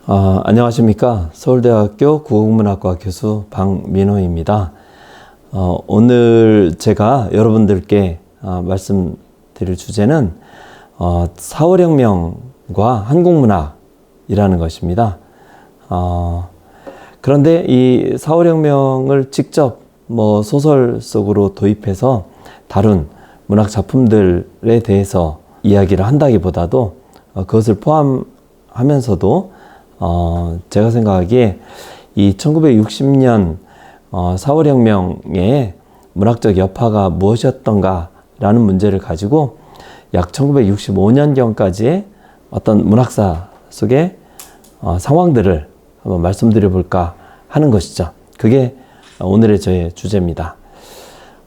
안녕하십니까. 서울대학교 국어국문학과 교수 박민호입니다. 오늘 제가 여러분들께 말씀드릴 주제는 4월혁명과 한국문학이라는 것입니다. 그런데 이 4월혁명을 직접 소설 속으로 도입해서 다룬 문학 작품들에 대해서 이야기를 한다기보다도 그것을 포함하면서도 제가 생각하기에 이 1960년 4월혁명의 문학적 여파가 무엇이었던가라는 문제를 가지고 약 1965년경까지의 어떤 문학사 속의 상황들을 한번 말씀드려 볼까 하는 것이죠. 그게 오늘의 저의 주제입니다.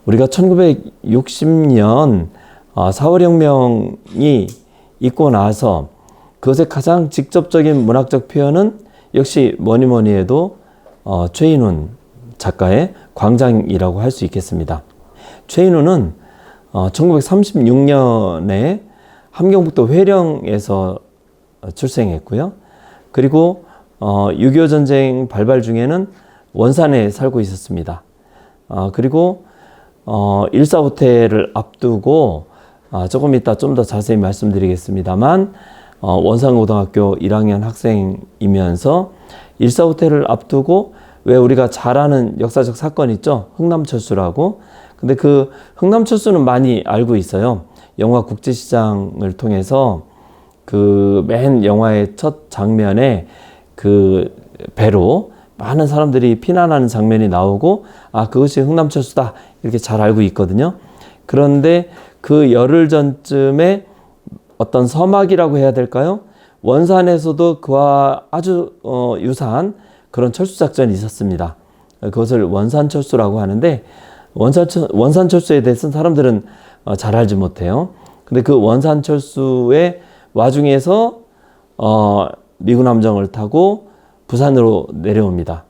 우리가 1960년 4월혁명이 있고 나서 그것의 가장 직접적인 문학적 표현은 역시 뭐니 해도 최인훈 작가의 광장이라고 할 수 있겠습니다. 최인훈은 1936년에 함경북도 회령에서 출생했고요. 그리고 6.25 전쟁 발발 중에는 원산에 살고 있었습니다. 그리고 일사후퇴를 앞두고 조금 이따 좀 더 자세히 말씀드리겠습니다만 원산고등학교 1학년 학생이면서 일사후퇴를 앞두고 왜 우리가 잘 아는 역사적 사건 있죠? 흥남철수라고. 근데 그 흥남철수는 많이 알고 있어요. 영화 국제시장을 통해서 그 맨 영화의 첫 장면에 그 배로 많은 사람들이 피난하는 장면이 나오고 그것이 흥남철수다 이렇게 잘 알고 있거든요. 그런데 그 열흘 전쯤에 어떤 서막이라고 해야 될까요? 원산에서도 그와 아주 유사한 그런 철수작전이 있었습니다. 그것을 원산철수라고 하는데 원산철수에 대해서는 사람들은 잘 알지 못해요. 근데 그 원산철수의 와중에서 미군 함정을 타고 부산으로 내려옵니다.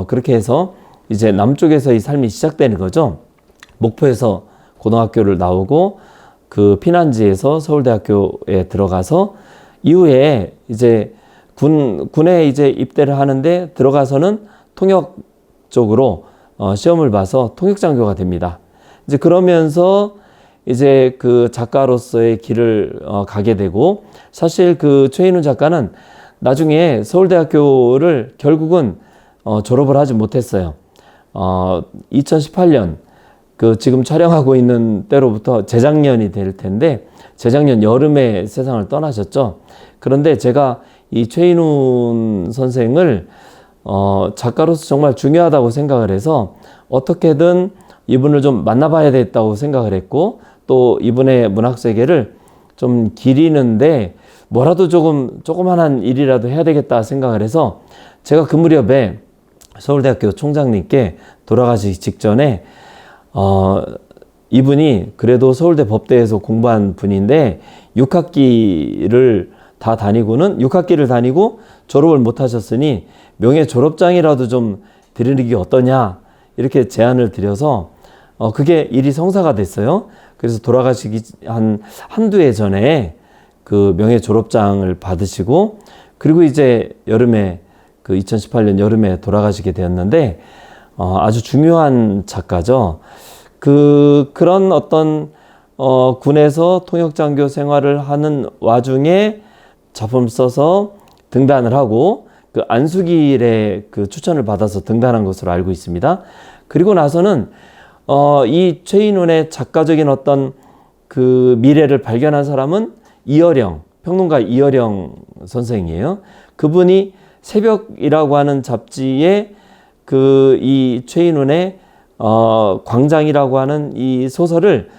그렇게 해서 이제 남쪽에서 이 삶이 시작되는 거죠. 목포에서 고등학교를 나오고 그 피난지에서 서울대학교에 들어가서 이후에 이제 군에 이제 입대를 하는데 들어가서는 통역 쪽으로 시험을 봐서 통역장교가 됩니다. 이제 그러면서 이제 그 작가로서의 길을 가게 되고 사실 그 최인훈 작가는 나중에 서울대학교를 결국은 졸업을 하지 못했어요. 2018년 그 지금 촬영하고 있는 때로부터 재작년이 될 텐데 재작년 여름에 세상을 떠나셨죠. 그런데 제가 이 최인훈 선생을 작가로서 정말 중요하다고 생각을 해서 어떻게든 이분을 좀 만나봐야 되겠다고 생각을 했고 또 이분의 문학 세계를 좀 기리는데 뭐라도 조그만한 일이라도 해야 되겠다 생각을 해서 제가 그 무렵에 서울대학교 총장님께 돌아가시기 직전에 이분이 그래도 서울대 법대에서 공부한 분인데 6학기를 다니고 졸업을 못 하셨으니 명예 졸업장이라도 좀 드리는 게 어떠냐 이렇게 제안을 드려서 그게 일이 성사가 됐어요. 그래서 돌아가시기 한두 해 전에 그 명예 졸업장을 받으시고 그리고 이제 여름에 그 2018년 여름에 돌아가시게 되었는데 아주 중요한 작가죠. 그런 어떤 군에서 통역장교 생활을 하는 와중에 작품을 써서 등단을 하고 그 안수길의 그 추천을 받아서 등단한 것으로 알고 있습니다. 그리고 나서는 이 최인훈의 작가적인 어떤 그 미래를 발견한 사람은 평론가 이어령 선생이에요. 그분이 새벽이라고 하는 잡지에 그 이 최인훈의 광장이라고 하는 이 소설을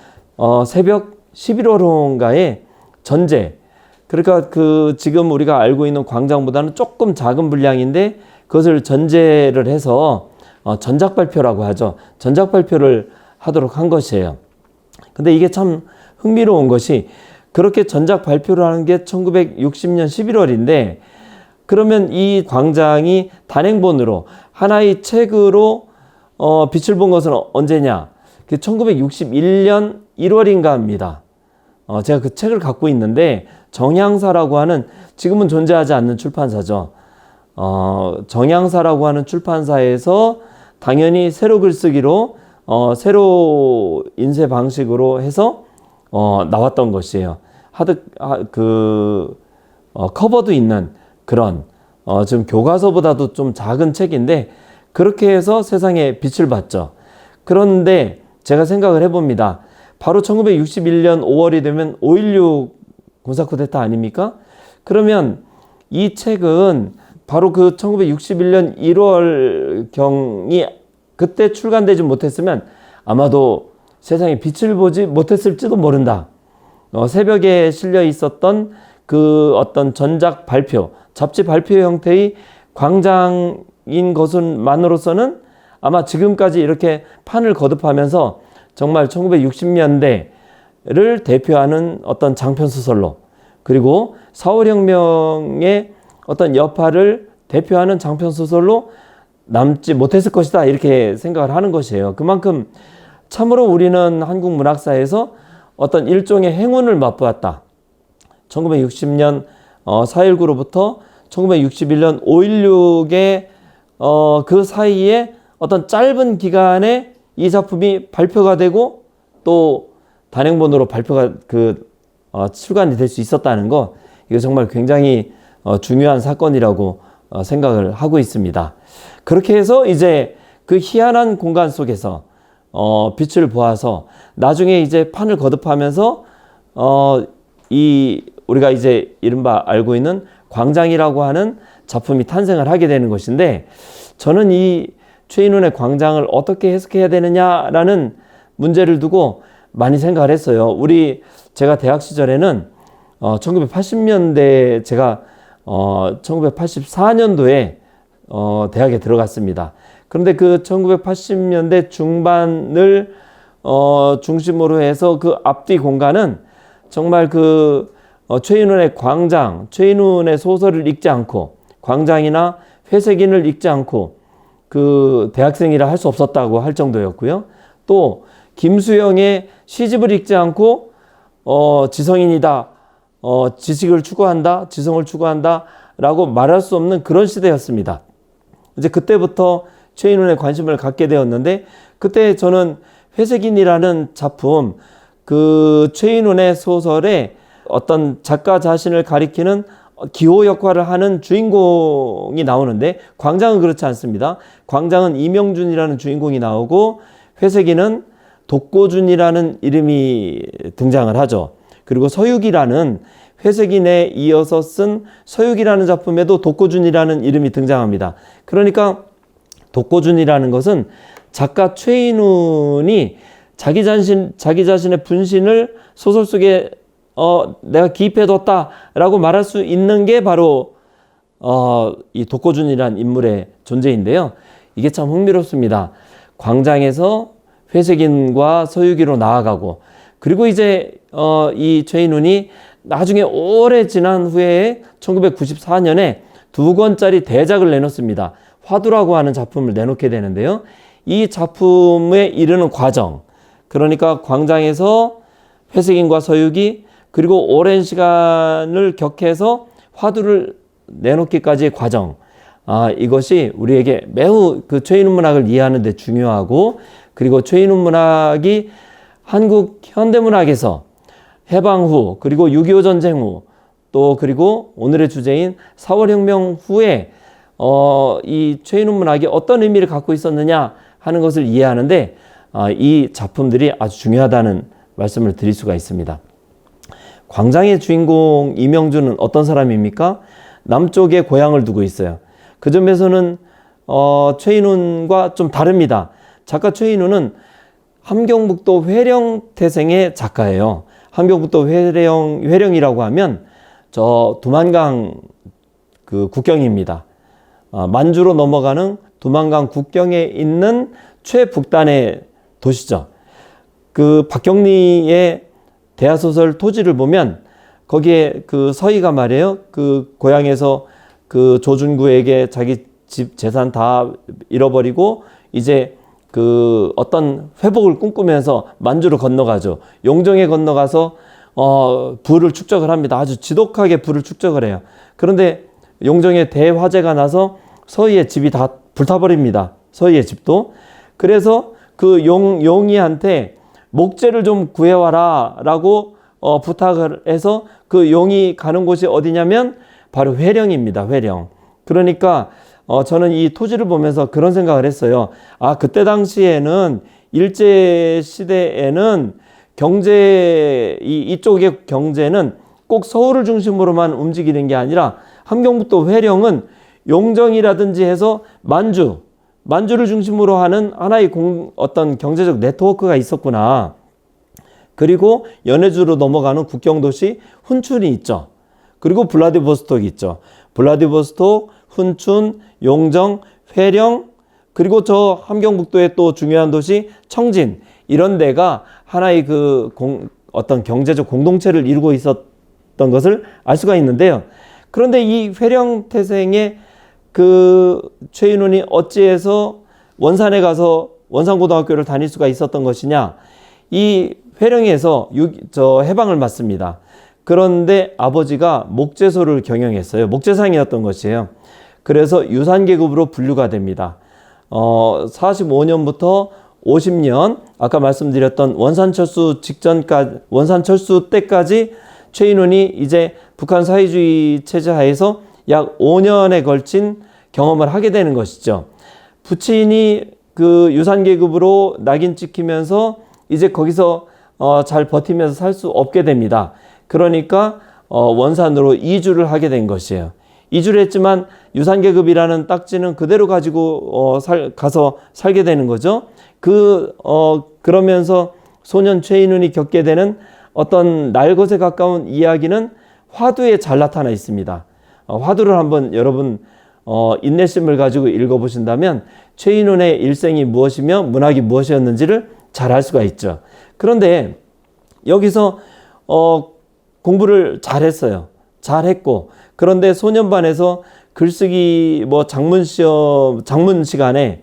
새벽 11월호인가에 전제, 그러니까 그 지금 우리가 알고 있는 광장보다는 조금 작은 분량인데 그것을 전제를 해서 전작 발표라고 하죠. 전작 발표를 하도록 한 것이에요. 근데 이게 참 흥미로운 것이 그렇게 전작 발표를 하는 게 1960년 11월인데 그러면 이 광장이 단행본으로 하나의 책으로 빛을 본 것은 언제냐? 1961년 1월인가 합니다. 제가 그 책을 갖고 있는데 정향사라고 하는 지금은 존재하지 않는 출판사죠. 정양사라고 하는 출판사에서 당연히 세로 글쓰기로 세로 인쇄 방식으로 해서 나왔던 것이에요. 커버도 있는 그런 지금 교과서보다도 좀 작은 책인데 그렇게 해서 세상에 빛을 봤죠. 그런데 제가 생각을 해봅니다. 바로 1961년 5월이 되면 5.16 군사 쿠데타 아닙니까? 그러면 이 책은 바로 그 1961년 1월경이 그때 출간되지 못했으면 아마도 세상에 빛을 보지 못했을지도 모른다. 새벽에 실려 있었던 그 어떤 전작 발표, 잡지 발표 형태의 광장인 것만으로서는 아마 지금까지 이렇게 판을 거듭하면서 정말 1960년대를 대표하는 어떤 장편소설로, 그리고 4.5혁명의 어떤 여파를 대표하는 장편소설로 남지 못했을 것이다, 이렇게 생각을 하는 것이에요. 그만큼 참으로 우리는 한국 문학사에서 어떤 일종의 행운을 맛보았다. 1960년 4.19로부터 1961년 5.16의 그 사이에 어떤 짧은 기간에 이 작품이 발표가 되고 또 단행본으로 발표가 출간이 될 수 있었다는 거, 이거 정말 굉장히 중요한 사건이라고 생각을 하고 있습니다. 그렇게 해서 이제 그 희한한 공간 속에서 빛을 보아서 나중에 이제 판을 거듭하면서 우리가 이제 이른바 알고 있는 광장이라고 하는 작품이 탄생을 하게 되는 것인데, 저는 이 최인훈의 광장을 어떻게 해석해야 되느냐라는 문제를 두고 많이 생각을 했어요. 제가 대학 시절에는 1980년대 제가 1984년도에 대학에 들어갔습니다. 그런데 그 1980년대 중반을 중심으로 해서 그 앞뒤 공간은 정말 최인훈의 광장, 최인훈의 소설을 읽지 않고, 광장이나 회색인을 읽지 않고 그 대학생이라 할 수 없었다고 할 정도였고요. 또 김수영의 시집을 읽지 않고 지성인이다, 지식을 추구한다, 지성을 추구한다 라고 말할 수 없는 그런 시대였습니다. 이제 그때부터 최인훈에 관심을 갖게 되었는데, 그때 저는 회색인이라는 작품, 그 최인훈의 소설에 어떤 작가 자신을 가리키는 기호 역할을 하는 주인공이 나오는데, 광장은 그렇지 않습니다. 광장은 이명준이라는 주인공이 나오고, 회색인은 독고준이라는 이름이 등장을 하죠. 그리고 서육이라는, 회색인에 이어서 쓴 서육이라는 작품에도 독고준이라는 이름이 등장합니다. 그러니까 독고준이라는 것은 작가 최인훈이 자기 자신의 분신을 소설 속에 내가 기입해뒀다라고 말할 수 있는 게 바로 이 독고준이라는 인물의 존재인데요. 이게 참 흥미롭습니다. 광장에서 회색인과 서유기로 나아가고, 그리고 이제 이 최인훈이 나중에 오래 지난 후에 1994년에 2권짜리 대작을 내놓습니다. 화두라고 하는 작품을 내놓게 되는데요. 이 작품에 이르는 과정, 그러니까 광장에서 회색인과 서유기, 그리고 오랜 시간을 격해서 화두를 내놓기까지의 과정, 이것이 우리에게 매우 그 최인훈 문학을 이해하는 데 중요하고, 그리고 최인훈 문학이 한국 현대문학에서 해방 후, 그리고 6.25 전쟁 후, 또 그리고 오늘의 주제인 4월 혁명 후에 이 최인훈 문학이 어떤 의미를 갖고 있었느냐 하는 것을 이해하는데 이 작품들이 아주 중요하다는 말씀을 드릴 수가 있습니다. 광장의 주인공 이명준은 어떤 사람입니까? 남쪽에 고향을 두고 있어요. 그 점에서는 최인훈과 좀 다릅니다. 작가 최인훈은 함경북도 회령 태생의 작가예요. 함경북도 회령이라고 하면 저 두만강 그 국경입니다. 만주로 넘어가는 두만강 국경에 있는 최북단의 도시죠. 그 박경리의 대하소설 토지를 보면 거기에 그 서희가 말이에요. 그 고향에서 그 조준구에게 자기 집 재산 다 잃어버리고 이제 그 어떤 회복을 꿈꾸면서 만주로 건너가죠. 용정에 건너가서 부를 축적을 합니다. 아주 지독하게 부를 축적을 해요. 그런데 용정에 대화재가 나서 서희의 집이 다 불타버립니다. 서희의 집도. 그래서 그 용이한테 목재를 좀 구해와라 라고 부탁을 해서 그 용이 가는 곳이 어디냐면 바로 회령입니다. 회령. 그러니까 저는 이 토지를 보면서 그런 생각을 했어요. 아, 그때 당시에는 일제 시대에는 이쪽의 경제는 꼭 서울을 중심으로만 움직이는 게 아니라 함경북도 회령은 용정이라든지 해서 만주를 중심으로 하는 하나의 어떤 경제적 네트워크가 있었구나. 그리고 연해주로 넘어가는 국경도시 훈춘이 있죠. 그리고 블라디보스톡이 있죠. 블라디보스톡, 훈춘, 용정, 회령, 그리고 저 함경북도의 또 중요한 도시 청진, 이런 데가 하나의 어떤 경제적 공동체를 이루고 있었던 것을 알 수가 있는데요. 그런데 이 회령 태생의 최인훈이 어찌해서 원산에 가서 원산고등학교를 다닐 수가 있었던 것이냐? 이 회령에서 해방을 맞습니다. 그런데 아버지가 목재소를 경영했어요. 목재상이었던 것이에요. 그래서 유산계급으로 분류가 됩니다. 45년부터 50년, 아까 말씀드렸던 원산철수 때까지 최인훈이 이제 북한 사회주의 체제 하에서 약 5년에 걸친 경험을 하게 되는 것이죠. 부친이 그 유산계급으로 낙인 찍히면서 이제 거기서 잘 버티면서 살 수 없게 됩니다. 그러니까 원산으로 이주를 하게 된 것이에요. 이주를 했지만 유산계급이라는 딱지는 그대로 가지고 가서 살게 되는 거죠. 그러면서 소년 최인훈이 겪게 되는 어떤 날것에 가까운 이야기는 화두에 잘 나타나 있습니다. 화두를 한번 여러분 인내심을 가지고 읽어보신다면 최인훈의 일생이 무엇이며 문학이 무엇이었는지를 잘 알 수가 있죠. 그런데 여기서 공부를 잘했어요. 잘했고, 그런데 소년반에서 글쓰기 장문 시간에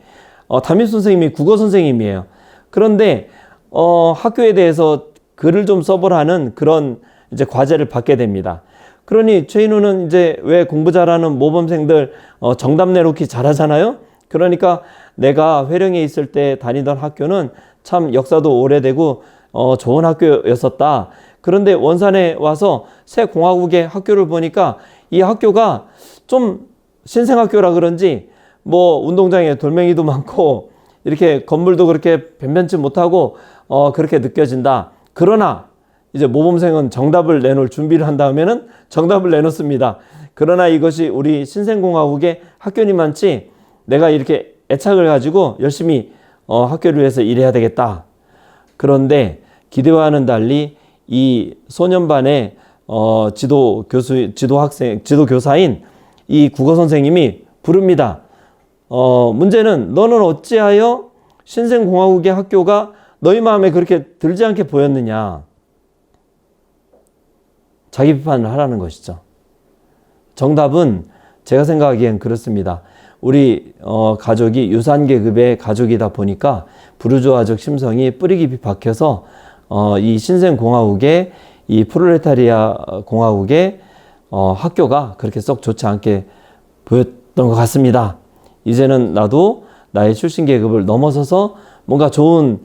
담임 선생님이 국어 선생님이에요. 그런데 학교에 대해서 글을 좀 써보라는 그런 이제 과제를 받게 됩니다. 그러니 최인훈은 이제 왜 공부 잘하는 모범생들 정답 내놓기 잘하잖아요. 그러니까 내가 회령에 있을 때 다니던 학교는 참 역사도 오래되고 좋은 학교였었다. 그런데 원산에 와서 새 공화국의 학교를 보니까 이 학교가 좀 신생학교라 그런지 운동장에 돌멩이도 많고 이렇게 건물도 그렇게 변변치 못하고 그렇게 느껴진다. 그러나 이제 모범생은 정답을 내놓을 준비를 한 다음에는 정답을 내놓습니다. 그러나 이것이 우리 신생공화국의 학교니만치 내가 이렇게 애착을 가지고 열심히 학교를 위해서 일해야 되겠다. 그런데 기대와는 달리 이 소년반의 지도교사인 이 국어 선생님이 부릅니다. 문제는 너는 어찌하여 신생공화국의 학교가 너희 마음에 그렇게 들지 않게 보였느냐. 자기 비판을 하라는 것이죠. 정답은 제가 생각하기엔 그렇습니다. 우리 가족이 유산계급의 가족이다 보니까 부르주아적 심성이 뿌리 깊이 박혀서 이 신생공화국의 이 프롤레타리아 공화국의 학교가 그렇게 썩 좋지 않게 보였던 것 같습니다. 이제는 나도 나의 출신 계급을 넘어서서 뭔가 좋은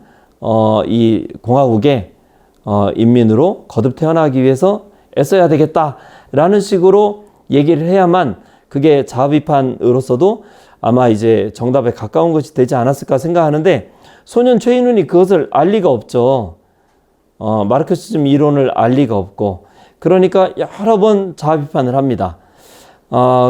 이 공화국의 인민으로 거듭 태어나기 위해서 애써야 되겠다라는 식으로 얘기를 해야만 그게 자아비판으로서도 아마 이제 정답에 가까운 것이 되지 않았을까 생각하는데 소년 최인훈이 그것을 알 리가 없죠. 마르크시즘 이론을 알 리가 없고 그러니까 여러 번 자아비판을 합니다.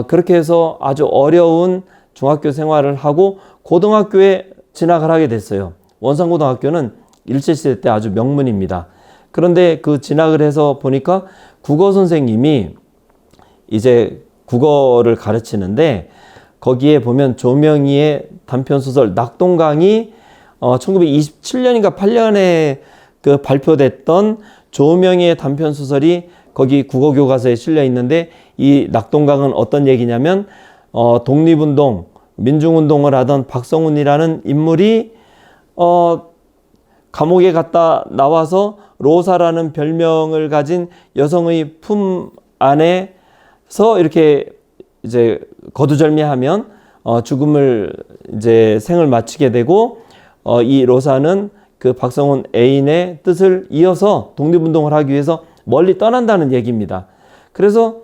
그렇게 해서 아주 어려운 중학교 생활을 하고 고등학교에 진학을 하게 됐어요. 원산고등학교는 일제시대 때 아주 명문입니다. 그런데 그 진학을 해서 보니까 국어 선생님이 이제 국어를 가르치는데 거기에 보면 조명희의 단편소설 낙동강이 1927년인가 8년에 그 발표됐던 조명희의 단편소설이 거기 국어교과서에 실려 있는데 이 낙동강은 어떤 얘기냐면 독립운동, 민중운동을 하던 박성훈이라는 인물이 감옥에 갔다 나와서 로사라는 별명을 가진 여성의 품 안에서 이렇게 이제 거두절미하면 죽음을 이제 생을 마치게 되고 이 로사는 그 박성훈 애인의 뜻을 이어서 독립운동을 하기 위해서 멀리 떠난다는 얘기입니다. 그래서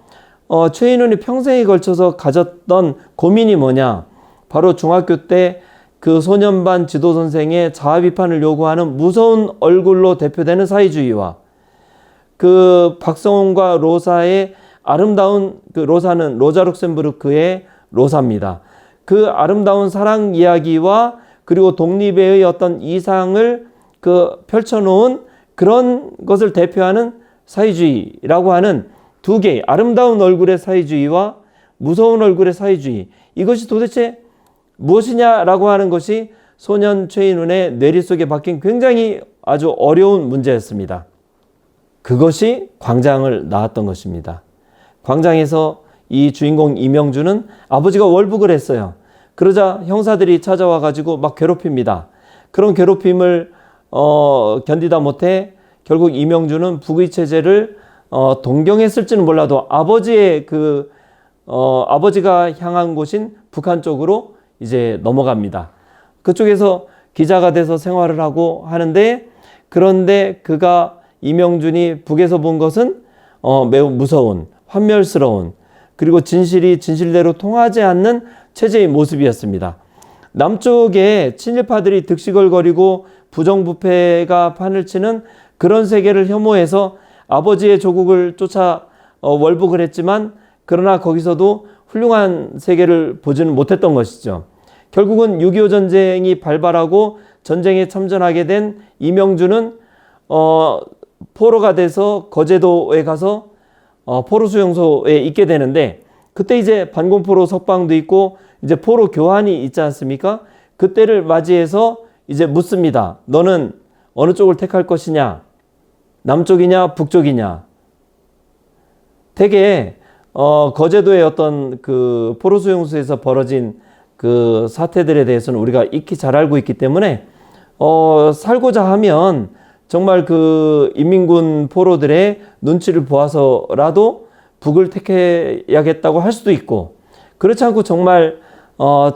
최인훈이 평생에 걸쳐서 가졌던 고민이 뭐냐? 바로 중학교 때 그 소년반 지도선생의 자아 비판을 요구하는 무서운 얼굴로 대표되는 사회주의와 그 박성훈과 로사의 아름다운, 그 로사는 로자 룩셈부르크의 로사입니다. 그 아름다운 사랑 이야기와 그리고 독립의 어떤 이상을 그 펼쳐놓은 그런 것을 대표하는 사회주의라고 하는 두 개의 아름다운 얼굴의 사회주의와 무서운 얼굴의 사회주의, 이것이 도대체 무엇이냐라고 하는 것이 소년 최인훈의 뇌리 속에 박힌 굉장히 아주 어려운 문제였습니다. 그것이 광장을 낳았던 것입니다. 광장에서 이 주인공 이명주는 아버지가 월북을 했어요. 그러자 형사들이 찾아와 가지고 막 괴롭힙니다. 그런 괴롭힘을 견디다 못해 결국 이명주는 북의 체제를 동경했을지는 몰라도 아버지의 아버지가 향한 곳인 북한 쪽으로 이제 넘어갑니다. 그쪽에서 기자가 돼서 생활을 하고 하는데, 그런데 그가 이명준이 북에서 본 것은 매우 무서운, 환멸스러운, 그리고 진실이 진실대로 통하지 않는 체제의 모습이었습니다. 남쪽에 친일파들이 득시걸거리고 부정부패가 판을 치는 그런 세계를 혐오해서 아버지의 조국을 쫓아 월북을 했지만, 그러나 거기서도 훌륭한 세계를 보지는 못했던 것이죠. 결국은 6.25 전쟁이 발발하고 전쟁에 참전하게 된 이명주는 포로가 돼서 거제도에 가서 포로 수용소에 있게 되는데, 그때 이제 반공포로 석방도 있고 이제 포로 교환이 있지 않습니까? 그때를 맞이해서 이제 묻습니다. 너는 어느 쪽을 택할 것이냐? 남쪽이냐 북쪽이냐? 되게 거제도의 어떤 그 포로 수용소에서 벌어진 그 사태들에 대해서는 우리가 익히 잘 알고 있기 때문에 살고자 하면 정말 그 인민군 포로들의 눈치를 보아서라도 북을 택해야겠다고 할 수도 있고, 그렇지 않고 정말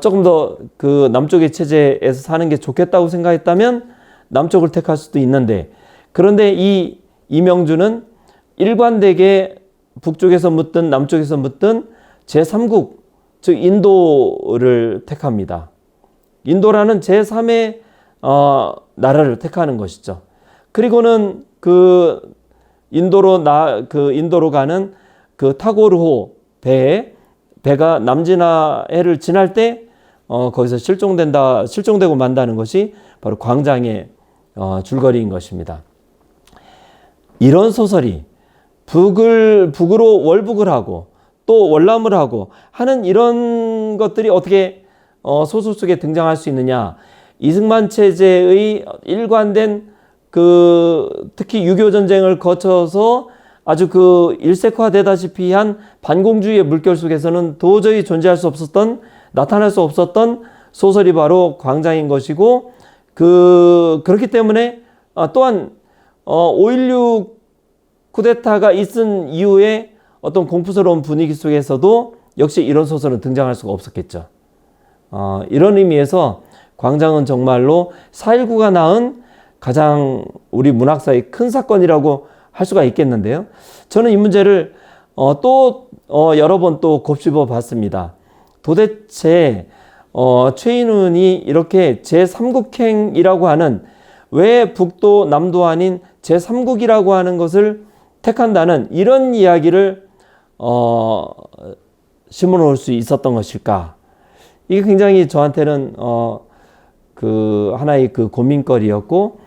조금 더 그 남쪽의 체제에서 사는 게 좋겠다고 생각했다면 남쪽을 택할 수도 있는데, 그런데 이 이명주는 일관되게 북쪽에서 묻든 남쪽에서 묻든 제3국, 즉 인도를 택합니다. 인도라는 제3의 나라를 택하는 것이죠. 그리고는 그 인도로 가는 그 타고르호 배가 남진해를 지날 때 거기서 실종되고 만다는 것이 바로 광장의 줄거리인 것입니다. 이런 소설이 북으로 월북을 하고 또 월남을 하고 하는 이런 것들이 어떻게 소설 속에 등장할 수 있느냐? 이승만 체제의 일관된 특히 6.25 전쟁을 거쳐서 아주 일색화되다시피 한 반공주의의 물결 속에서는 도저히 존재할 수 없었던, 나타날 수 없었던 소설이 바로 광장인 것이고, 그렇기 때문에 또한 5.16 쿠데타가 있은 이후에 어떤 공포스러운 분위기 속에서도 역시 이런 소설은 등장할 수가 없었겠죠. 이런 의미에서 광장은 정말로 4.19가 낳은 가장 우리 문학사의 큰 사건이라고 할 수가 있겠는데요. 저는 이 문제를 또 여러 번 또 곱씹어 봤습니다. 도대체 최인훈이 이렇게 제3국행이라고 하는, 왜 북도 남도 아닌 제3국이라고 하는 것을 택한다는 이런 이야기를 심어놓을 수 있었던 것일까? 이게 굉장히 저한테는 하나의 고민거리였고,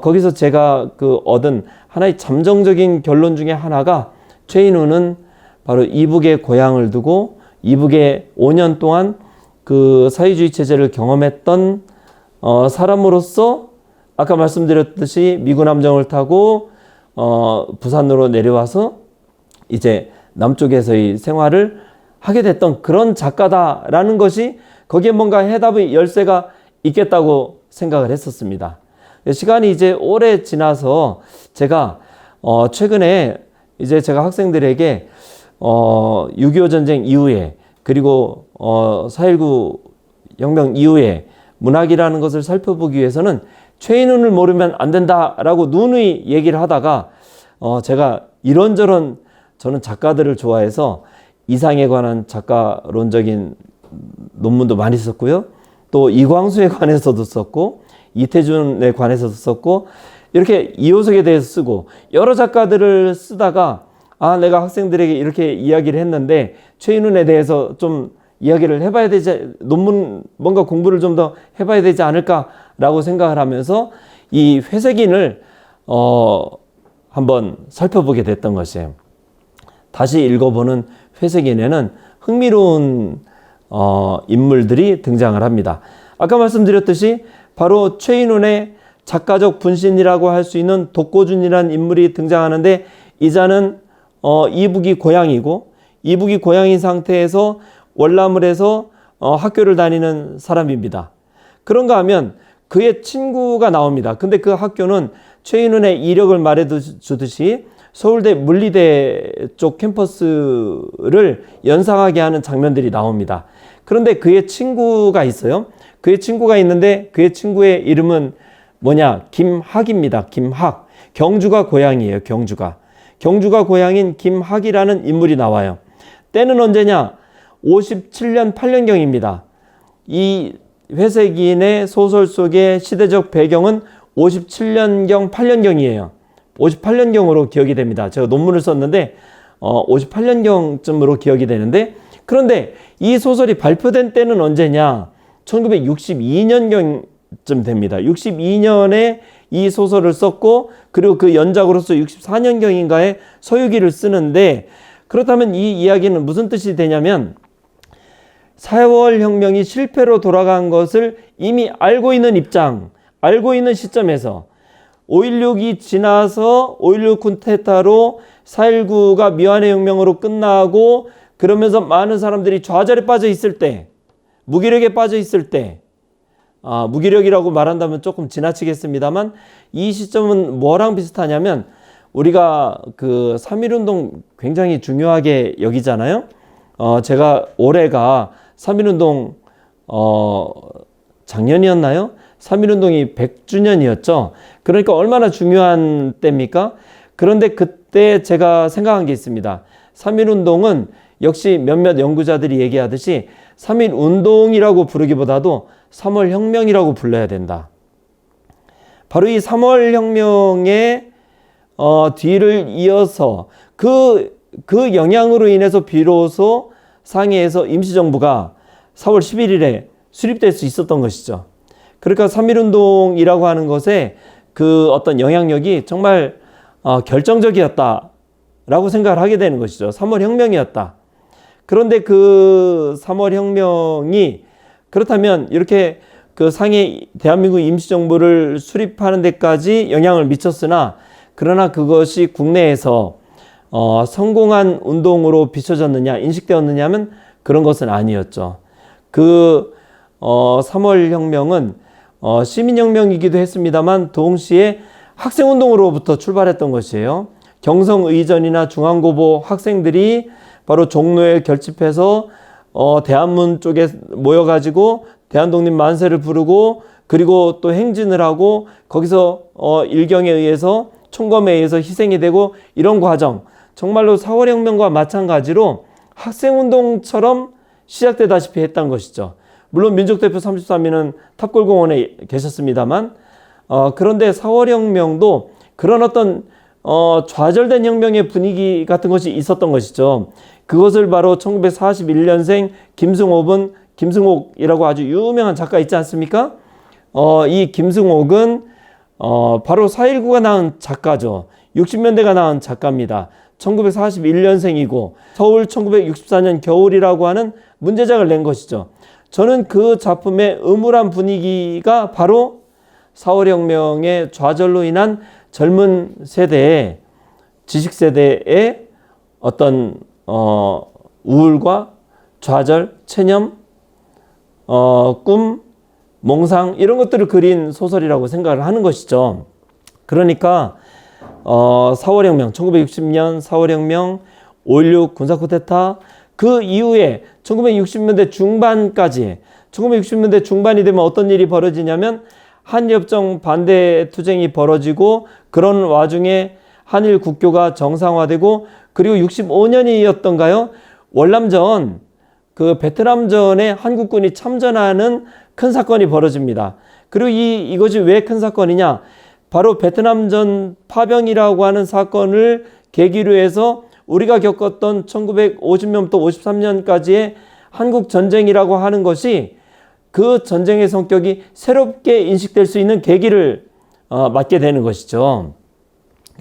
거기서 제가 얻은 하나의 잠정적인 결론 중에 하나가, 최인훈은 바로 이북의 고향을 두고 이북에 5년 동안 그 사회주의 체제를 경험했던 사람으로서, 아까 말씀드렸듯이 미군 함정을 타고 부산으로 내려와서 이제 남쪽에서의 생활을 하게 됐던 그런 작가다라는 것이, 거기에 뭔가 해답의 열쇠가 있겠다고 생각을 했었습니다. 시간이 이제 오래 지나서 제가 최근에 이제 제가 학생들에게 6.25 전쟁 이후에 그리고 4.19 혁명 이후에 문학이라는 것을 살펴보기 위해서는 최인훈을 모르면 안 된다라고 누누이 얘기를 하다가 제가 이런저런 저는 작가들을 좋아해서 이상에 관한 작가론적인 논문도 많이 썼고요. 또 이광수에 관해서도 썼고 이태준에 관해서도 썼고 이렇게 이호석에 대해서 쓰고 여러 작가들을 쓰다가 내가 학생들에게 이렇게 이야기를 했는데 최인훈에 대해서 좀 이야기를 해봐야 되지, 논문 뭔가 공부를 좀 더 해봐야 되지 않을까라고 생각을 하면서 이 회색인을 한번 살펴보게 됐던 것이에요. 다시 읽어보는 회색인에는 흥미로운 인물들이 등장을 합니다. 아까 말씀드렸듯이 바로 최인훈의 작가적 분신이라고 할 수 있는 독고준이라는 인물이 등장하는데 이 자는 이북이 고향이고 이북이 고향인 상태에서 월남을에서 학교를 다니는 사람입니다. 그런가 하면 그의 친구가 나옵니다. 근데 그 학교는 최인훈의 이력을 말해주듯이 서울대 물리대 쪽 캠퍼스를 연상하게 하는 장면들이 나옵니다. 그런데 그의 친구가 있어요. 그의 친구가 있는데 그의 친구의 이름은 뭐냐? 김학입니다. 김학. 경주가 고향이에요. 경주가 고향인 김학이라는 인물이 나와요. 때는 언제냐? 57년 8년경입니다. 이 회색인의 소설 속의 시대적 배경은 57년경 8년경이에요. 58년경으로 기억이 됩니다. 제가 논문을 썼는데 58년경쯤으로 기억이 되는데, 그런데 이 소설이 발표된 때는 언제냐? 1962년경쯤 됩니다. 62년에 이 소설을 썼고 그리고 그 연작으로서 64년경인가에 서유기를 쓰는데, 그렇다면 이 이야기는 무슨 뜻이 되냐면 4월 혁명이 실패로 돌아간 것을 이미 알고 있는 입장, 알고 있는 시점에서 5.16이 지나서 5.16 쿤데타로 4.19가 미완의 혁명으로 끝나고 그러면서 많은 사람들이 좌절에 빠져 있을 때, 무기력에 빠져 있을 때, 무기력이라고 말한다면 조금 지나치겠습니다만 이 시점은 뭐랑 비슷하냐면 우리가 그 3.1운동 굉장히 중요하게 여기잖아요. 제가 올해가 3.1운동 작년이었나요? 3.1운동이 100주년이었죠. 그러니까 얼마나 중요한 때입니까? 그런데 그때 제가 생각한 게 있습니다. 3.1운동은 역시 몇몇 연구자들이 얘기하듯이 3.1운동이라고 부르기보다도 3월 혁명이라고 불러야 된다. 바로 이 3월 혁명의 뒤를 이어서 그 영향으로 인해서 비로소 상해에서 임시정부가 4월 11일에 수립될 수 있었던 것이죠. 그러니까 3.1운동이라고 하는 것에 그 어떤 영향력이 정말 결정적이었다라고 생각을 하게 되는 것이죠. 3월 혁명이었다. 그런데 그 3월 혁명이 그렇다면 이렇게 그 상해 대한민국 임시정부를 수립하는 데까지 영향을 미쳤으나, 그러나 그것이 국내에서 성공한 운동으로 비춰졌느냐, 인식되었느냐 하면 그런 것은 아니었죠. 그 3월 혁명은 시민혁명이기도 했습니다만 동시에 학생운동으로부터 출발했던 것이에요. 경성의전이나 중앙고보 학생들이 바로 종로에 결집해서 대한문 쪽에 모여가지고 대한독립 만세를 부르고 그리고 또 행진을 하고 거기서 일경에 의해서 총검에 의해서 희생이 되고, 이런 과정, 정말로 4월 혁명과 마찬가지로 학생운동처럼 시작되다시피 했던 것이죠. 물론 민족대표 33위는 탑골공원에 계셨습니다만 그런데 4월 혁명도 그런 어떤 좌절된 혁명의 분위기 같은 것이 있었던 것이죠. 그것을 바로 1941년생 김승옥이라고 아주 유명한 작가 있지 않습니까? 이 김승옥은 바로 4.19가 낳은 작가죠. 60년대가 낳은 작가입니다. 1941년생이고 서울 1964년 겨울이라고 하는 문제작을 낸 것이죠. 저는 그 작품의 음울한 분위기가 바로 4월 혁명의 좌절로 인한 젊은 세대의, 지식 세대의 어떤 우울과 좌절, 체념, 꿈, 몽상, 이런 것들을 그린 소설이라고 생각을 하는 것이죠. 그러니까 4월 혁명, 1960년 4월 혁명, 5.16 군사 쿠데타, 그 이후에 1960년대 중반까지 1960년대 중반이 되면 어떤 일이 벌어지냐면 한일협정 반대 투쟁이 벌어지고 그런 와중에 한일 국교가 정상화되고 그리고 65년이었던가요? 월남전 그 베트남전에 한국군이 참전하는 큰 사건이 벌어집니다. 그리고 이것이 왜 큰 사건이냐? 바로 베트남전 파병이라고 하는 사건을 계기로 해서 우리가 겪었던 1950년부터 53년까지의 한국 전쟁이라고 하는 것이 그 전쟁의 성격이 새롭게 인식될 수 있는 계기를 맞게 되는 것이죠.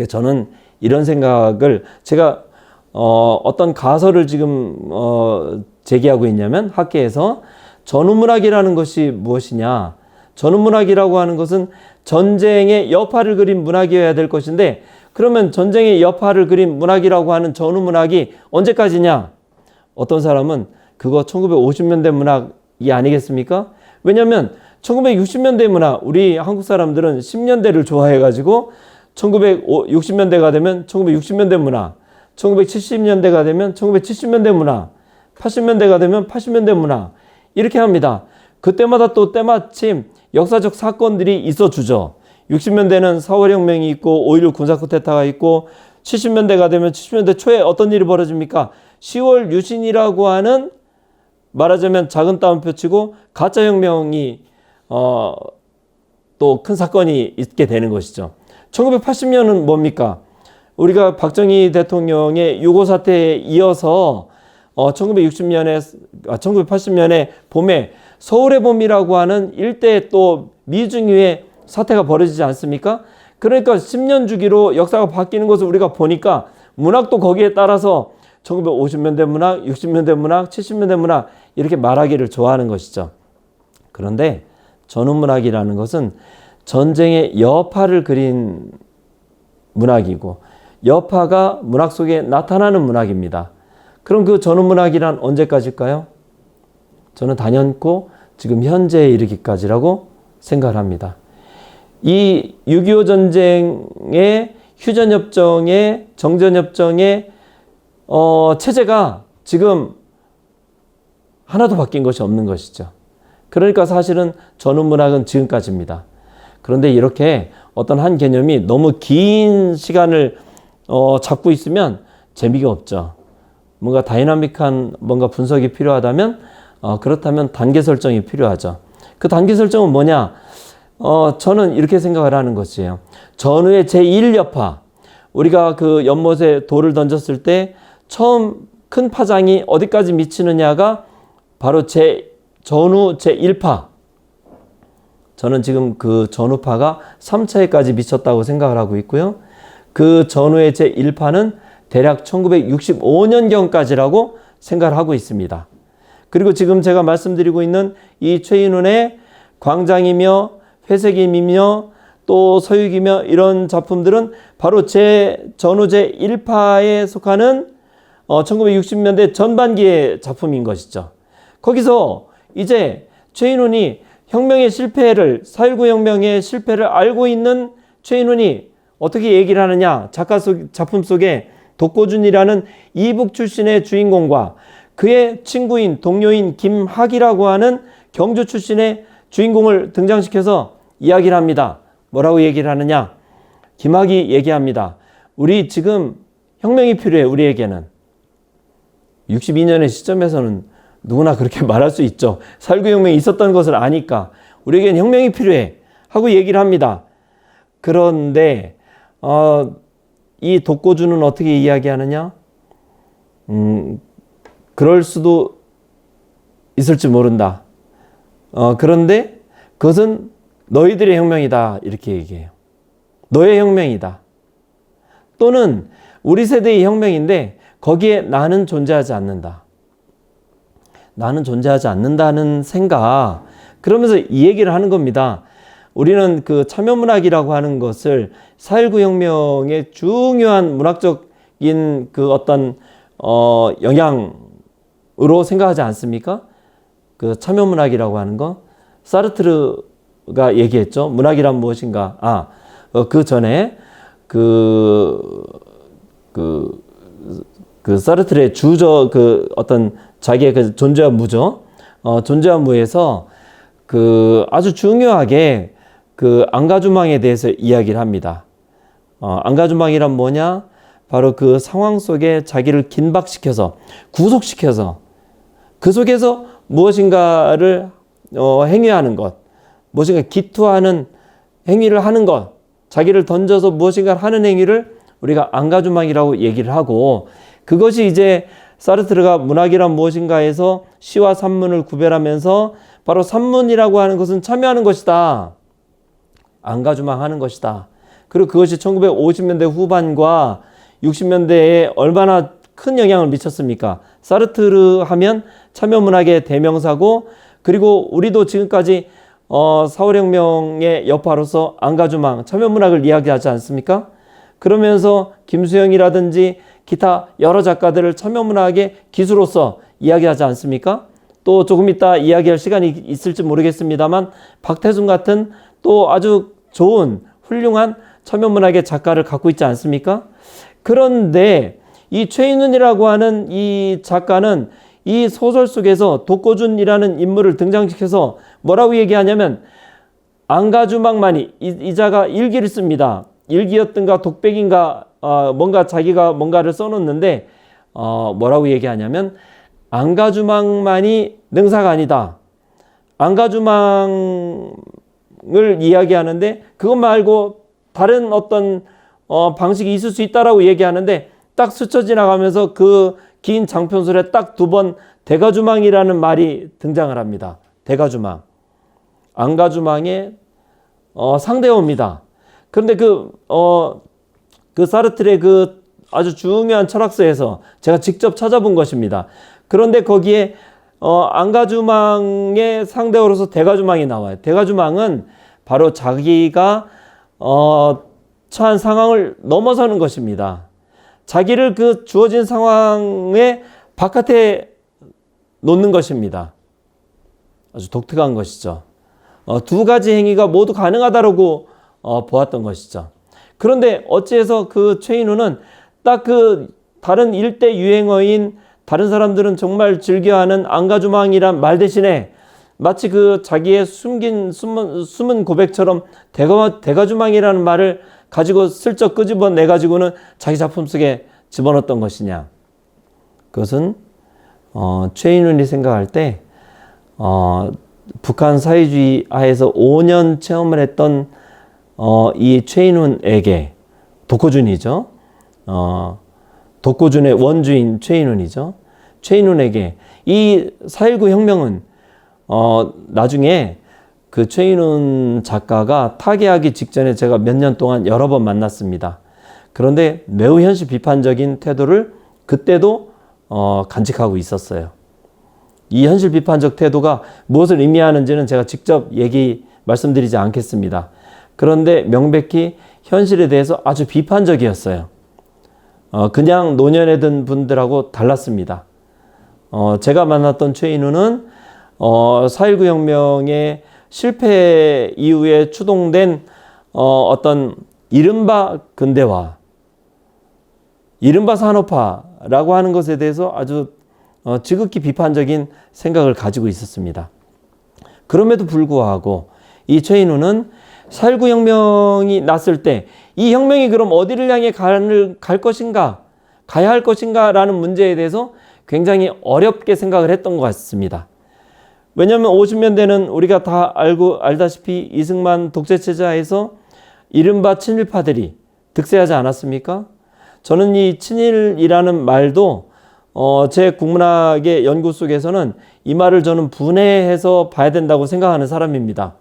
저는 이런 생각을 제가 어떤 가설을 지금 제기하고 있냐면 학계에서 전후문학이라는 것이 무엇이냐. 전후문학이라고 하는 것은 전쟁의 여파를 그린 문학이어야 될 것인데 그러면 전쟁의 여파를 그린 문학이라고 하는 전후문학이 언제까지냐? 어떤 사람은 그거 1950년대 문학이 아니겠습니까? 왜냐하면 1960년대 문학, 우리 한국 사람들은 10년대를 좋아해가지고 1960년대가 되면 1960년대 문학, 1970년대가 되면 1970년대 문학, 80년대가 되면 80년대 문학 이렇게 합니다. 그때마다 또 때마침 역사적 사건들이 있어주죠. 60년대는 4월 혁명이 있고 5.16 군사 쿠데타가 있고 70년대가 되면 70년대 초에 어떤 일이 벌어집니까? 10월 유신이라고 하는 말하자면 작은 따옴표 치고 가짜 혁명이 또 큰 사건이 있게 되는 것이죠. 1980년은 뭡니까? 우리가 박정희 대통령의 유고 사태에 이어서 1980년에 봄에 서울의 봄이라고 하는 일대 또 미중유의 사태가 벌어지지 않습니까? 그러니까 10년 주기로 역사가 바뀌는 것을 우리가 보니까 문학도 거기에 따라서 1950년대 문학, 60년대 문학, 70년대 문학 이렇게 말하기를 좋아하는 것이죠. 그런데 전후문학이라는 것은 전쟁의 여파를 그린 문학이고 여파가 문학 속에 나타나는 문학입니다. 그럼 그 전후문학이란 언제까지일까요? 저는 단연코 지금 현재에 이르기까지라고 생각을 합니다. 이 6.25 전쟁의 휴전협정의 정전협정의 체제가 지금 하나도 바뀐 것이 없는 것이죠. 그러니까 사실은 전후문학은 지금까지입니다. 그런데 이렇게 어떤 한 개념이 너무 긴 시간을 잡고 있으면 재미가 없죠. 뭔가 다이나믹한 뭔가 분석이 필요하다면 그렇다면 단계 설정이 필요하죠. 그 단계 설정은 뭐냐? 저는 이렇게 생각을 하는 것이에요. 전후의 제1여파, 우리가 그 연못에 돌을 던졌을 때 처음 큰 파장이 어디까지 미치느냐가 바로 전후 제1파. 저는 지금 그 전후파가 3차에까지 미쳤다고 생각을 하고 있고요. 그 전후의 제1파는 대략 1965년경까지라고 생각을 하고 있습니다. 그리고 지금 제가 말씀드리고 있는 이 최인훈의 광장이며 회색임이며 또 서유기며 이런 작품들은 바로 전후 제1파에 속하는 1960년대 전반기의 작품인 것이죠. 거기서 이제 최인훈이 혁명의 실패를 4.19 혁명의 실패를 알고 있는 최인훈이 어떻게 얘기를 하느냐. 작품 속에 독고준이라는 이북 출신의 주인공과 그의 친구인 동료인 김학이라고 하는 경주 출신의 주인공을 등장시켜서 이야기를 합니다. 뭐라고 얘기를 하느냐? 김학이 얘기합니다. 우리 지금 혁명이 필요해. 우리에게는. 62년의 시점에서는 누구나 그렇게 말할 수 있죠. 4.19 혁명이 있었던 것을 아니까 우리에게는 혁명이 필요해 하고 얘기를 합니다. 그런데 이 독고준은 어떻게 이야기하느냐? 그럴 수도 있을지 모른다. 그런데 그것은 너희들의 혁명이다. 이렇게 얘기해요. 너의 혁명이다. 또는 우리 세대의 혁명인데 거기에 나는 존재하지 않는다. 나는 존재하지 않는다는 생각. 그러면서 이 얘기를 하는 겁니다. 우리는 그 참여문학이라고 하는 것을 4.19 혁명의 중요한 문학적인 그 어떤 영향으로 생각하지 않습니까? 그 참여문학이라고 하는 거. 사르트르가 얘기했죠. 문학이란 무엇인가? 그 전에 그 그 사르트르의 그 어떤 자기의 그 존재와 무죠. 존재와 무에서 그 아주 중요하게 그 안가주망에 대해서 이야기를 합니다. 안가주망이란 뭐냐? 바로 그 상황 속에 자기를 긴박시켜서 구속시켜서 그 속에서 무엇인가를 행위하는 것, 무엇인가 기투하는 행위를 하는 것, 자기를 던져서 무엇인가를 하는 행위를 우리가 안가주망이라고 얘기를 하고, 그것이 이제 사르트르가 문학이란 무엇인가에서 시와 산문을 구별하면서 바로 산문이라고 하는 것은 참여하는 것이다, 안가주망하는 것이다. 그리고 그것이 1950년대 후반과 60년대에 얼마나 큰 영향을 미쳤습니까? 사르트르 하면 참여문학의 대명사고, 그리고 우리도 지금까지 4월 혁명의 여파로서 안가주망, 참여문학을 이야기하지 않습니까? 그러면서 김수영이라든지 기타 여러 작가들을 참여문학의 기수로서 이야기하지 않습니까? 또 조금 이따 이야기할 시간이 있을지 모르겠습니다만 박태순 같은 또 아주 좋은 훌륭한 참여문학의 작가를 갖고 있지 않습니까? 그런데 이 최인훈이라고 하는 이 작가는 이 소설 속에서 독고준이라는 인물을 등장시켜서 뭐라고 얘기하냐면, 안가주망만이, 이 자가 일기를 씁니다. 일기였든가 독백인가 뭔가 자기가 뭔가를 써놓는데 뭐라고 얘기하냐면, 안가주망만이 능사가 아니다, 안가주망을 이야기하는데 그것 말고 다른 어떤 방식이 있을 수 있다라고 얘기하는데, 딱 스쳐 지나가면서 그 긴 장편술에 딱 2번 대가주망이라는 말이 등장을 합니다. 대가주망, 안가주망의 상대어입니다. 그런데 그 사르트르의 그 아주 중요한 철학서에서 제가 직접 찾아본 것입니다. 그런데 거기에 안가주망의 상대어로서 대가주망이 나와요. 대가주망은 바로 자기가 처한 상황을 넘어서는 것입니다. 자기를 그 주어진 상황의 바깥에 놓는 것입니다. 아주 독특한 것이죠. 2가지 행위가 모두 가능하다고 보았던 것이죠. 그런데 어찌해서 그 최인훈은 딱 그 다른 일대 유행어인, 다른 사람들은 정말 즐겨하는 안가주망이란 말 대신에 마치 그 자기의 숨은 고백처럼 대가주망이라는 말을 가지고 슬쩍 끄집어내 가지고는 자기 작품 속에 집어넣었던 것이냐? 그것은 최인훈이 생각할 때 북한 사회주의 하에서 5년 체험을 했던 이 최인훈에게, 독고준이죠. 독고준의 원주인 최인훈이죠. 최인훈에게 이 4.19 혁명은 나중에 그 최인훈 작가가 타계하기 직전에 제가 몇 년 동안 여러 번 만났습니다. 그런데 매우 현실 비판적인 태도를 그때도 간직하고 있었어요. 이 현실 비판적 태도가 무엇을 의미하는지는 제가 직접 말씀드리지 않겠습니다. 그런데 명백히 현실에 대해서 아주 비판적이었어요. 그냥 노년에 든 분들하고 달랐습니다. 제가 만났던 최인훈은 4.19 혁명의 실패 이후에 추동된 어떤 이른바 근대화, 이른바 산업화라고 하는 것에 대해서 아주 지극히 비판적인 생각을 가지고 있었습니다. 그럼에도 불구하고 이 최인훈은 4.19 혁명이 났을 때 이 혁명이 그럼 어디를 향해 갈 것인가, 가야 할 것인가 라는 문제에 대해서 굉장히 어렵게 생각을 했던 것 같습니다. 왜냐하면 50년대는 우리가 다 알다시피 이승만 독재체제하에서 이른바 친일파들이 득세하지 않았습니까? 저는 이 친일이라는 말도 제 국문학의 연구 속에서는 이 말을 저는 분해해서 봐야 된다고 생각하는 사람입니다.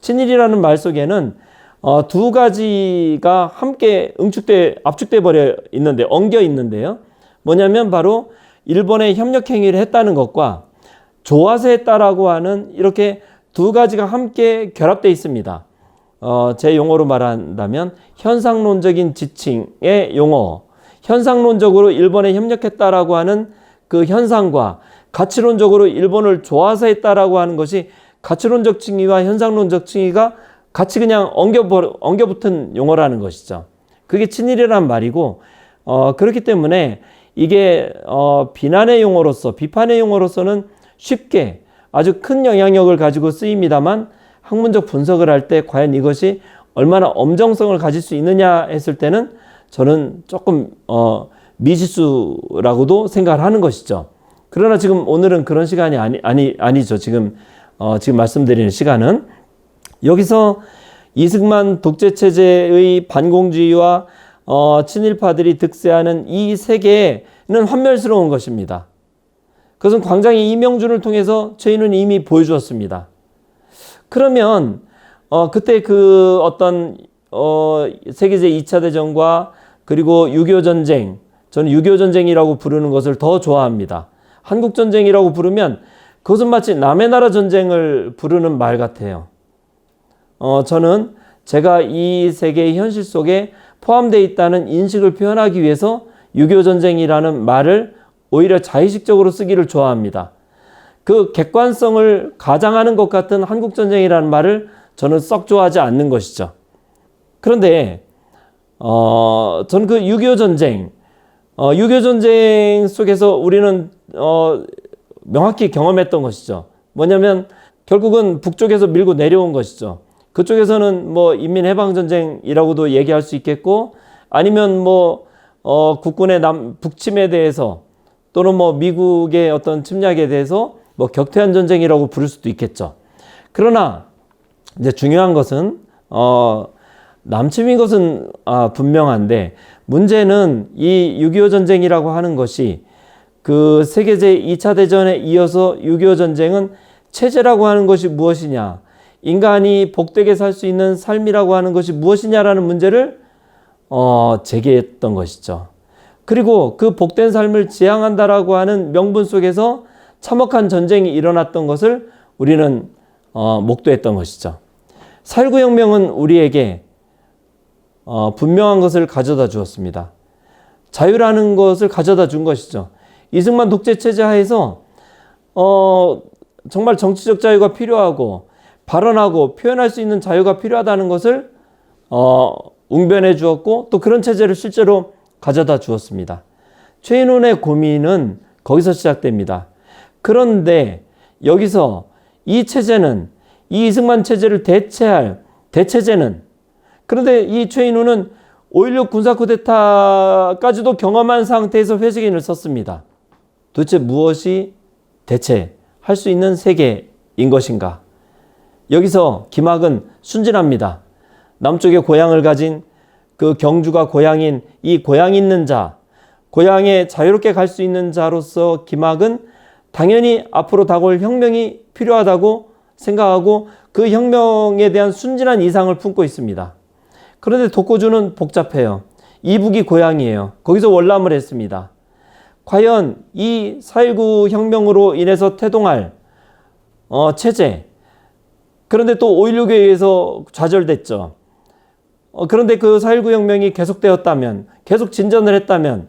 친일이라는 말 속에는 2가지가 함께 압축돼 버려 있는데, 엉겨 있는데요. 뭐냐면 바로 일본에 협력 행위를 했다는 것과 좋아서 했다라고 하는 이렇게 2가지가 함께 결합되어 있습니다. 제 용어로 말한다면 현상론적인 지칭의 용어, 현상론적으로 일본에 협력했다라고 하는 그 현상과 가치론적으로 일본을 좋아서 했다라고 하는 것이 가치론적 칭의와 현상론적 칭의가 같이 그냥 엉겨붙은 용어라는 것이죠. 그게 친일이란 말이고, 그렇기 때문에 이게 비난의 용어로서, 비판의 용어로서는 쉽게 아주 큰 영향력을 가지고 쓰입니다만, 학문적 분석을 할 때 과연 이것이 얼마나 엄정성을 가질 수 있느냐 했을 때는 저는 조금 미지수라고도 생각을 하는 것이죠. 그러나 지금 오늘은 그런 시간이 아니죠. 지금 말씀드리는 시간은 여기서 이승만 독재체제의 반공주의와 친일파들이 득세하는 이 세계는 환멸스러운 것입니다. 그것은 광장의 이명준을 통해서 저희는 이미 보여주었습니다. 그러면 그때 그 어떤 세계제 2차 대전과 그리고 6.25 전쟁, 저는 6.25 전쟁이라고 부르는 것을 더 좋아합니다. 한국 전쟁이라고 부르면 그것은 마치 남의 나라 전쟁을 부르는 말 같아요. 저는 제가 이 세계의 현실 속에 포함되어 있다는 인식을 표현하기 위해서 6.25 전쟁이라는 말을 오히려 자의식적으로 쓰기를 좋아합니다. 그 객관성을 가장하는 것 같은 한국전쟁이라는 말을 저는 썩 좋아하지 않는 것이죠. 그런데 저는 그 6.25 전쟁, 6.25 전쟁 속에서 우리는 명확히 경험했던 것이죠. 뭐냐면 결국은 북쪽에서 밀고 내려온 것이죠. 그쪽에서는 뭐 인민해방전쟁이라고도 얘기할 수 있겠고, 아니면 국군의 북침에 대해서, 또는 미국의 어떤 침략에 대해서 격퇴한 전쟁이라고 부를 수도 있겠죠. 그러나 이제 중요한 것은 남침인 것은 분명한데, 문제는 이 6.25 전쟁이라고 하는 것이 그 세계제 2차 대전에 이어서 6.25 전쟁은 체제라고 하는 것이 무엇이냐, 인간이 복되게 살 수 있는 삶이라고 하는 것이 무엇이냐라는 문제를 제기했던 것이죠. 그리고 그 복된 삶을 지향한다라고 하는 명분 속에서 참혹한 전쟁이 일어났던 것을 우리는 목도했던 것이죠. 4.19 혁명은 우리에게 분명한 것을 가져다 주었습니다. 자유라는 것을 가져다 준 것이죠. 이승만 독재체제 하에서 정말 정치적 자유가 필요하고 발언하고 표현할 수 있는 자유가 필요하다는 것을 웅변해 주었고, 또 그런 체제를 실제로 가져다 주었습니다. 최인훈의 고민은 거기서 시작됩니다. 그런데 여기서 이 체제는, 이 이승만 체제를 대체할 대체제는, 그런데 이 최인훈은 5.16 군사 쿠데타까지도 경험한 상태에서 회색인을 썼습니다. 도대체 무엇이 대체할 수 있는 세계인 것인가? 여기서 김학은 순진합니다. 남쪽에 고향을 가진 그 경주가 고향인 이 고향 있는 자, 고향에 자유롭게 갈 수 있는 자로서 김학은 당연히 앞으로 다가올 혁명이 필요하다고 생각하고 그 혁명에 대한 순진한 이상을 품고 있습니다. 그런데 독고주는 복잡해요. 이북이 고향이에요. 거기서 월남을 했습니다. 과연 이 4.19 혁명으로 인해서 태동할 체제, 그런데 또 5.16에 의해서 좌절됐죠. 그런데 그 4.19 혁명이 계속되었다면, 계속 진전을 했다면,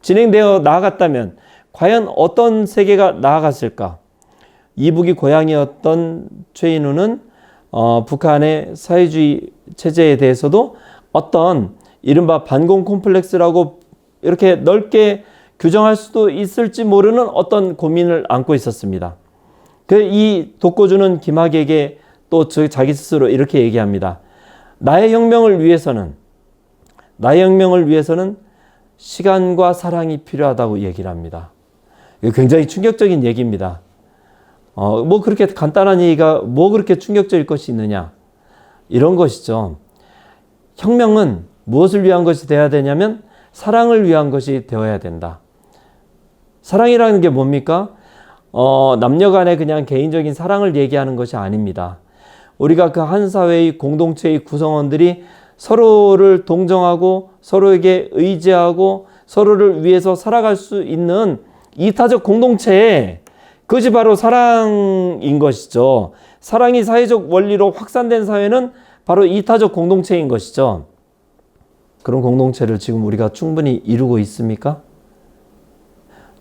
진행되어 나아갔다면 과연 어떤 세계가 나아갔을까? 이북이 고향이었던 최인훈은 북한의 사회주의 체제에 대해서도 어떤 이른바 반공 콤플렉스라고 이렇게 넓게 규정할 수도 있을지 모르는 어떤 고민을 안고 있었습니다. 이 독고주는 김학에게 또 자기 스스로 이렇게 얘기합니다. 나의 혁명을 위해서는 시간과 사랑이 필요하다고 얘기를 합니다. 이거 굉장히 충격적인 얘기입니다. 그렇게 간단한 얘기가 그렇게 충격적일 것이 있느냐, 이런 것이죠. 혁명은 무엇을 위한 것이 되어야 되냐면 사랑을 위한 것이 되어야 된다. 사랑이라는 게 뭡니까? 남녀 간의 그냥 개인적인 사랑을 얘기하는 것이 아닙니다. 우리가 그 한 사회의 공동체의 구성원들이 서로를 동정하고 서로에게 의지하고 서로를 위해서 살아갈 수 있는 이타적 공동체, 그것이 바로 사랑인 것이죠. 사랑이 사회적 원리로 확산된 사회는 바로 이타적 공동체인 것이죠. 그런 공동체를 지금 우리가 충분히 이루고 있습니까?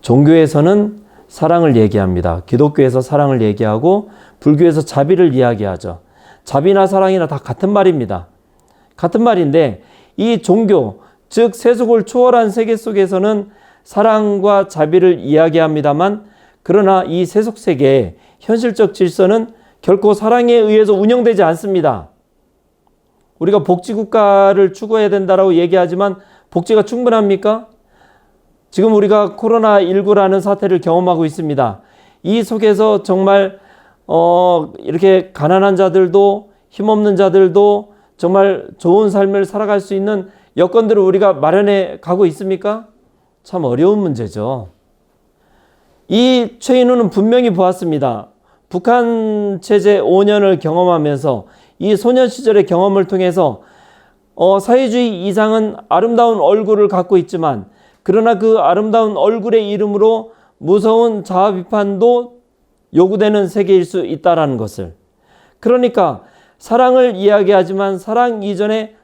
종교에서는 사랑을 얘기합니다. 기독교에서 사랑을 얘기하고 불교에서 자비를 이야기하죠. 자비나 사랑이나 다 같은 말입니다. 같은 말인데 이 종교, 즉 세속을 초월한 세계 속에서는 사랑과 자비를 이야기합니다만, 그러나 이 세속 세계의 현실적 질서는 결코 사랑에 의해서 운영되지 않습니다. 우리가 복지국가를 추구해야 된다고 얘기하지만 복지가 충분합니까? 지금 우리가 코로나19라는 사태를 경험하고 있습니다. 이 속에서 정말 이렇게 가난한 자들도 힘없는 자들도 정말 좋은 삶을 살아갈 수 있는 여건들을 우리가 마련해 가고 있습니까? 참 어려운 문제죠. 이 최인우는 분명히 보았습니다. 북한 체제 5년을 경험하면서 이 소년 시절의 경험을 통해서 사회주의 이상은 아름다운 얼굴을 갖고 있지만, 그러나 그 아름다운 얼굴의 이름으로 무서운 자아 비판도 요구되는 세계일 수 있다는 것을. 그러니까 사랑을 이야기하지만 사랑 이전에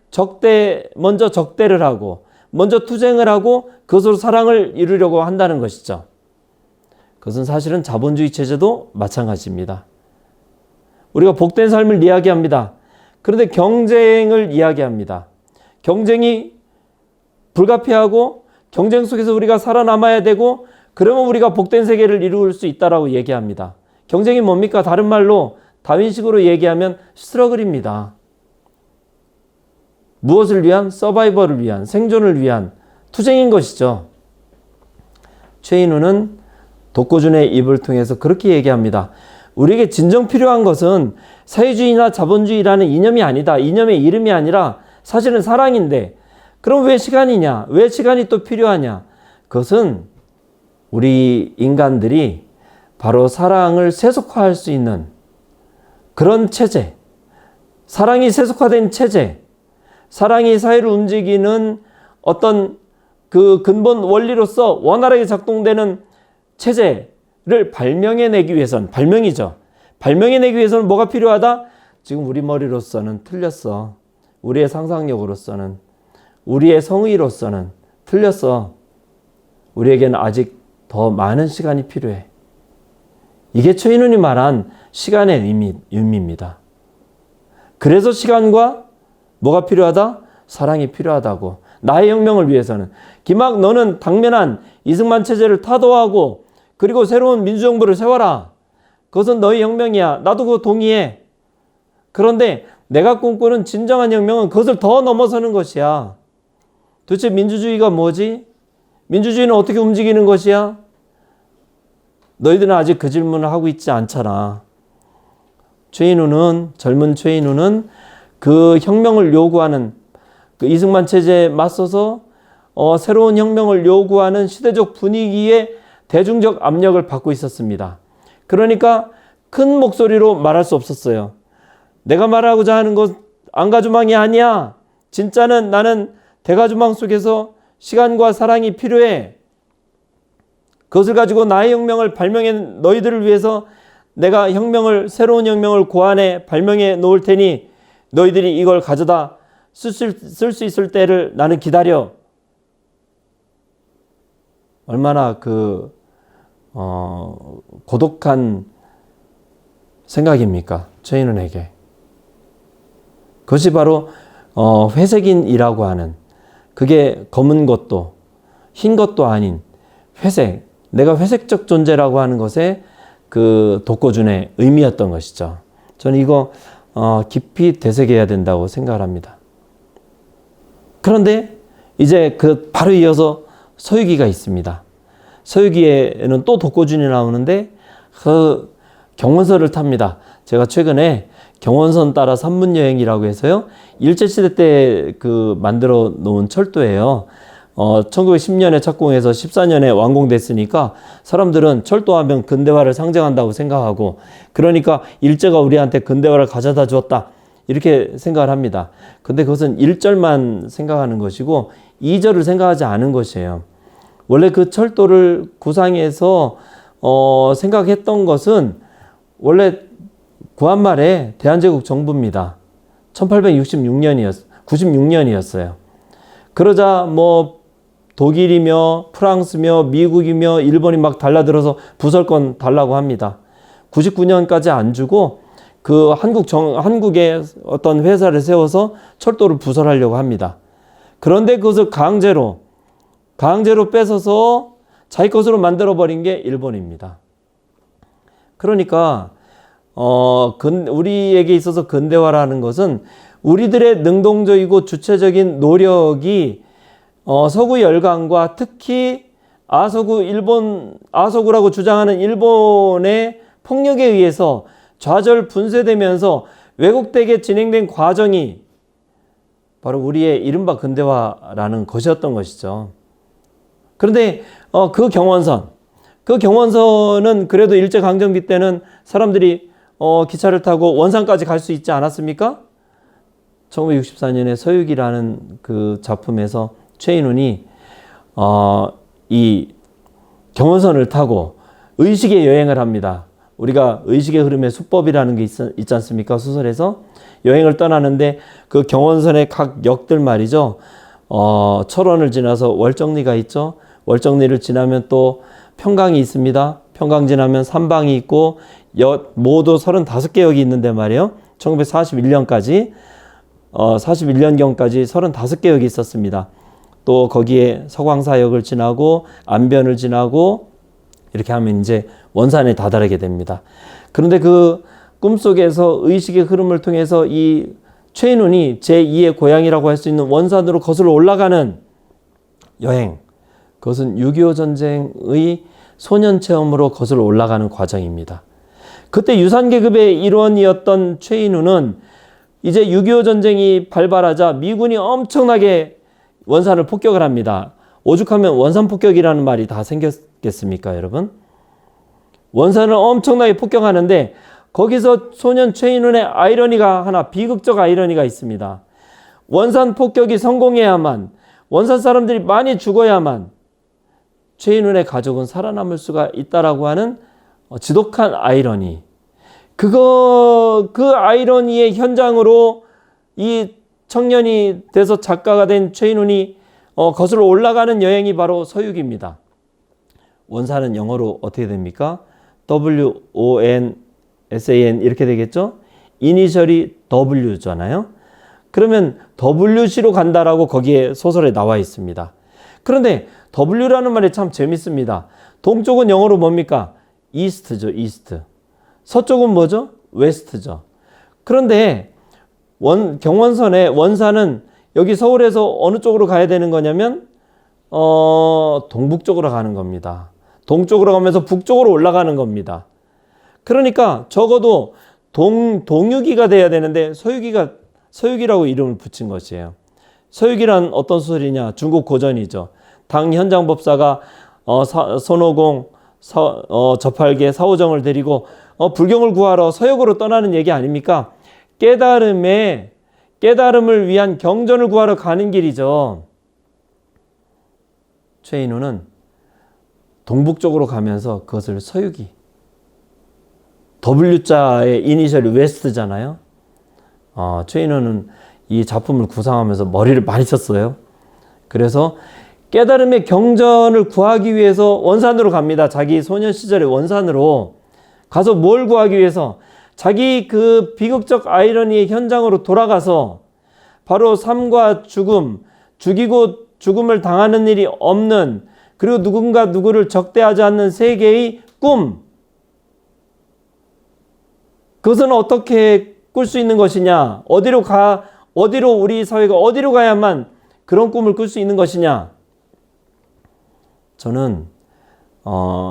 먼저 적대를 하고 먼저 투쟁을 하고 그것으로 사랑을 이루려고 한다는 것이죠. 그것은 사실은 자본주의 체제도 마찬가지입니다. 우리가 복된 삶을 이야기합니다. 그런데 경쟁을 이야기합니다. 경쟁이 불가피하고 경쟁 속에서 우리가 살아남아야 되고, 그러면 우리가 복된 세계를 이룰 수 있다라고 얘기합니다. 경쟁이 뭡니까? 다른 말로 다윈식으로 얘기하면 스트러글입니다. 무엇을 위한? 서바이벌을 위한, 생존을 위한 투쟁인 것이죠. 최인우는 독고준의 입을 통해서 그렇게 얘기합니다. 우리에게 진정 필요한 것은 사회주의나 자본주의라는 이념이 아니다. 이념의 이름이 아니라 사실은 사랑인데, 그럼 왜 시간이냐? 왜 시간이 또 필요하냐? 그것은 우리 인간들이 바로 사랑을 세속화할 수 있는 그런 체제, 사랑이 세속화된 체제, 사랑이 사회를 움직이는 어떤 그 근본 원리로서 원활하게 작동되는 체제를 발명해내기 위해서는, 발명이죠. 발명해내기 위해서는 뭐가 필요하다? 지금 우리 머리로서는 틀렸어. 우리의 상상력으로서는, 우리의 성의로서는 틀렸어. 우리에게는 아직 더 많은 시간이 필요해. 이게 최인훈이 말한 시간의 의미입니다. 그래서 시간과 뭐가 필요하다? 사랑이 필요하다고. 나의 혁명을 위해서는. 김학, 너는 당면한 이승만 체제를 타도하고 그리고 새로운 민주정부를 세워라. 그것은 너의 혁명이야. 나도 그거 동의해. 그런데 내가 꿈꾸는 진정한 혁명은 그것을 더 넘어서는 것이야. 도대체 민주주의가 뭐지? 민주주의는 어떻게 움직이는 것이야? 너희들은 아직 그 질문을 하고 있지 않잖아. 젊은 최인우는 그 혁명을 요구하는, 그 이승만 체제에 맞서서 새로운 혁명을 요구하는 시대적 분위기에 대중적 압력을 받고 있었습니다. 그러니까 큰 목소리로 말할 수 없었어요. 내가 말하고자 하는 것 안가주망이 아니야. 진짜는 나는 대가주망 속에서 시간과 사랑이 필요해. 그것을 가지고 나의 혁명을 발명해, 너희들을 위해서 내가 새로운 혁명을 고안해 발명해 놓을 테니 너희들이 이걸 가져다 쓸 수 있을 때를 나는 기다려. 얼마나 고독한 생각입니까? 최인훈에게. 그것이 바로 회색인이라고 하는, 그게 검은 것도 흰 것도 아닌 회색, 내가 회색적 존재라고 하는 것에 그 독고준의 의미였던 것이죠. 저는 이거 깊이 되새겨야 된다고 생각을 합니다. 그런데 이제 바로 이어서 서유기가 있습니다. 서유기에는 또 독고준이 나오는데 그 경원선을 탑니다. 제가 최근에 경원선 따라 산문여행이라고 해서요, 일제시대 때 만들어 놓은 철도예요. 1910년에 착공해서 14년에 완공됐으니까 사람들은 철도하면 근대화를 상징한다고 생각하고, 그러니까 일제가 우리한테 근대화를 가져다 주었다 이렇게 생각을 합니다. 근데 그것은 1절만 생각하는 것이고 2절을 생각하지 않은 것이에요. 원래 그 철도를 구상해서 생각했던 것은 원래 구한말에 대한제국 정부입니다. 1896년이었어요. 그러자 독일이며 프랑스며 미국이며 일본이 막 달라들어서 부설권 달라고 합니다. 99년까지 안 주고 한국의 어떤 회사를 세워서 철도를 부설하려고 합니다. 그런데 그것을 강제로 뺏어서 자기 것으로 만들어버린 게 일본입니다. 그러니까 우리에게 있어서 근대화라는 것은 우리들의 능동적이고 주체적인 노력이 서구 열강과 특히 아서구라고 주장하는 일본의 폭력에 의해서 좌절 분쇄되면서 왜곡되게 진행된 과정이 바로 우리의 이른바 근대화라는 것이었던 것이죠. 그런데 그 경원선은 그래도 일제강점기 때는 사람들이 기차를 타고 원산까지 갈 수 있지 않았습니까? 1964년에 서유기라는 그 작품에서 최인훈이 이 경원선을 타고 의식의 여행을 합니다. 우리가 의식의 흐름의 수법이라는 게 있지 않습니까? 소설에서 여행을 떠나는데 그 경원선의 각 역들 말이죠. 철원을 지나서 월정리가 있죠. 월정리를 지나면 또 평강이 있습니다. 평강 지나면 삼방이 있고 모두 35개 역이 있는데 말이에요. 1941년까지 41년경까지 35개 역이 있었습니다. 또 거기에 서광사역을 지나고 안변을 지나고 이렇게 하면 이제 원산에 다다르게 됩니다. 그런데 그 꿈속에서 의식의 흐름을 통해서 이 최인훈이 제2의 고향이라고 할 수 있는 원산으로 거슬러 올라가는 여행, 그것은 6.25 전쟁의 소년체험으로 거슬러 올라가는 과정입니다. 그때 유산계급의 일원이었던 최인훈은 이제 6.25 전쟁이 발발하자 미군이 엄청나게 원산을 폭격을 합니다. 오죽하면 원산 폭격이라는 말이 다 생겼겠습니까, 여러분? 원산을 엄청나게 폭격하는데 거기서 소년 최인훈의 아이러니가 하나, 비극적 아이러니가 있습니다. 원산 폭격이 성공해야만, 원산 사람들이 많이 죽어야만 최인훈의 가족은 살아남을 수가 있다라고 하는 지독한 아이러니. 그 아이러니의 현장으로 이 청년이 돼서 작가가 된 최인훈이 거슬러 올라가는 여행이 바로 서유기입니다. 원산은 영어로 어떻게 됩니까? WONSAN 이렇게 되겠죠? 이니셜이 W잖아요. 그러면 WC로 간다라고 거기에 소설에 나와 있습니다. 그런데 W라는 말이 참 재밌습니다. 동쪽은 영어로 뭡니까? 이스트죠, 이스트. 서쪽은 뭐죠? 웨스트죠. 그런데 경원선의 원산은 여기 서울에서 어느 쪽으로 가야 되는 거냐면 동북쪽으로 가는 겁니다. 동쪽으로 가면서 북쪽으로 올라가는 겁니다. 그러니까 적어도 동유기가 돼야 되는데 서유기라고 이름을 붙인 것이에요. 서유기란 어떤 소리냐? 중국 고전이죠. 당 현장법사가 손오공, 저팔계, 사오정을 데리고 불경을 구하러 서역으로 떠나는 얘기 아닙니까? 깨달음을 위한 경전을 구하러 가는 길이죠. 최인훈은 동북쪽으로 가면서 그것을 서유기, W자의 이니셜이 웨스트잖아요. 최인훈은 이 작품을 구상하면서 머리를 많이 썼어요. 그래서 깨달음의 경전을 구하기 위해서 원산으로 갑니다. 자기 소년 시절의 원산으로 가서 뭘 구하기 위해서? 자기 그 비극적 아이러니의 현장으로 돌아가서 바로 삶과 죽음, 죽이고 죽음을 당하는 일이 없는, 그리고 누군가 누구를 적대하지 않는 세계의 꿈. 그것은 어떻게 꿀 수 있는 것이냐? 어디로 우리 사회가 어디로 가야만 그런 꿈을 꿀 수 있는 것이냐? 저는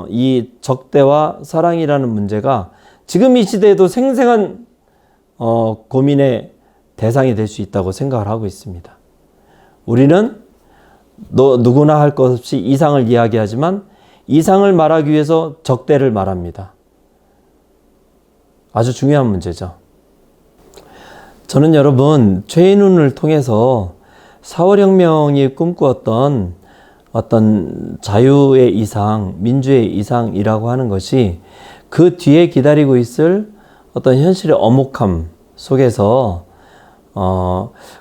이 적대와 사랑이라는 문제가 지금 이 시대에도 생생한 고민의 대상이 될 수 있다고 생각을 하고 있습니다. 우리는 누구나 할 것 없이 이상을 이야기하지만 이상을 말하기 위해서 적대를 말합니다. 아주 중요한 문제죠. 저는 여러분, 최인훈을 통해서 4.5혁명이 꿈꾸었던 어떤 자유의 이상, 민주의 이상이라고 하는 것이 그 뒤에 기다리고 있을 어떤 현실의 엄혹함 속에서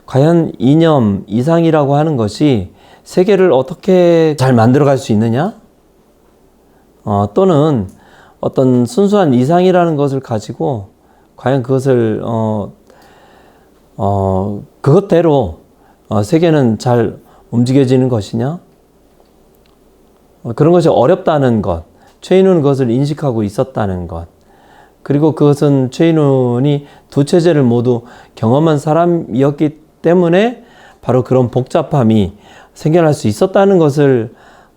과연 이념, 이상이라고 하는 것이 세계를 어떻게 잘 만들어갈 수 있느냐? 또는 어떤 순수한 이상이라는 것을 가지고 과연 그것을 그것대로 세계는 잘 움직여지는 것이냐? 그런 것이 어렵다는 것, 최인훈은 그것을 인식하고 있었다는 것, 그리고 그것은 최인훈이 두 체제를 모두 경험한 사람이었기 때문에 바로 그런 복잡함이 생겨날 수 있었다는 것을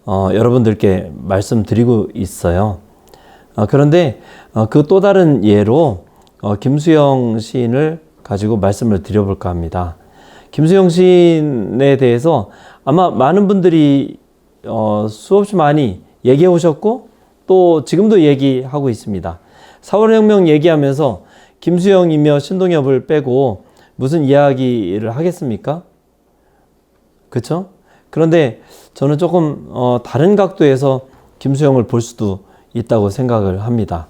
여러분들께 말씀드리고 있어요. 그런데 그 또 다른 예로 김수영 시인을 가지고 말씀을 드려볼까 합니다. 김수영 시인에 대해서 아마 많은 분들이 수없이 많이 얘기해 오셨고 또 지금도 얘기하고 있습니다. 4.5혁명 얘기하면서 김수영이며 신동엽을 빼고 무슨 이야기를 하겠습니까? 그렇죠? 그런데 저는 조금 다른 각도에서 김수영을 볼 수도 있다고 생각을 합니다.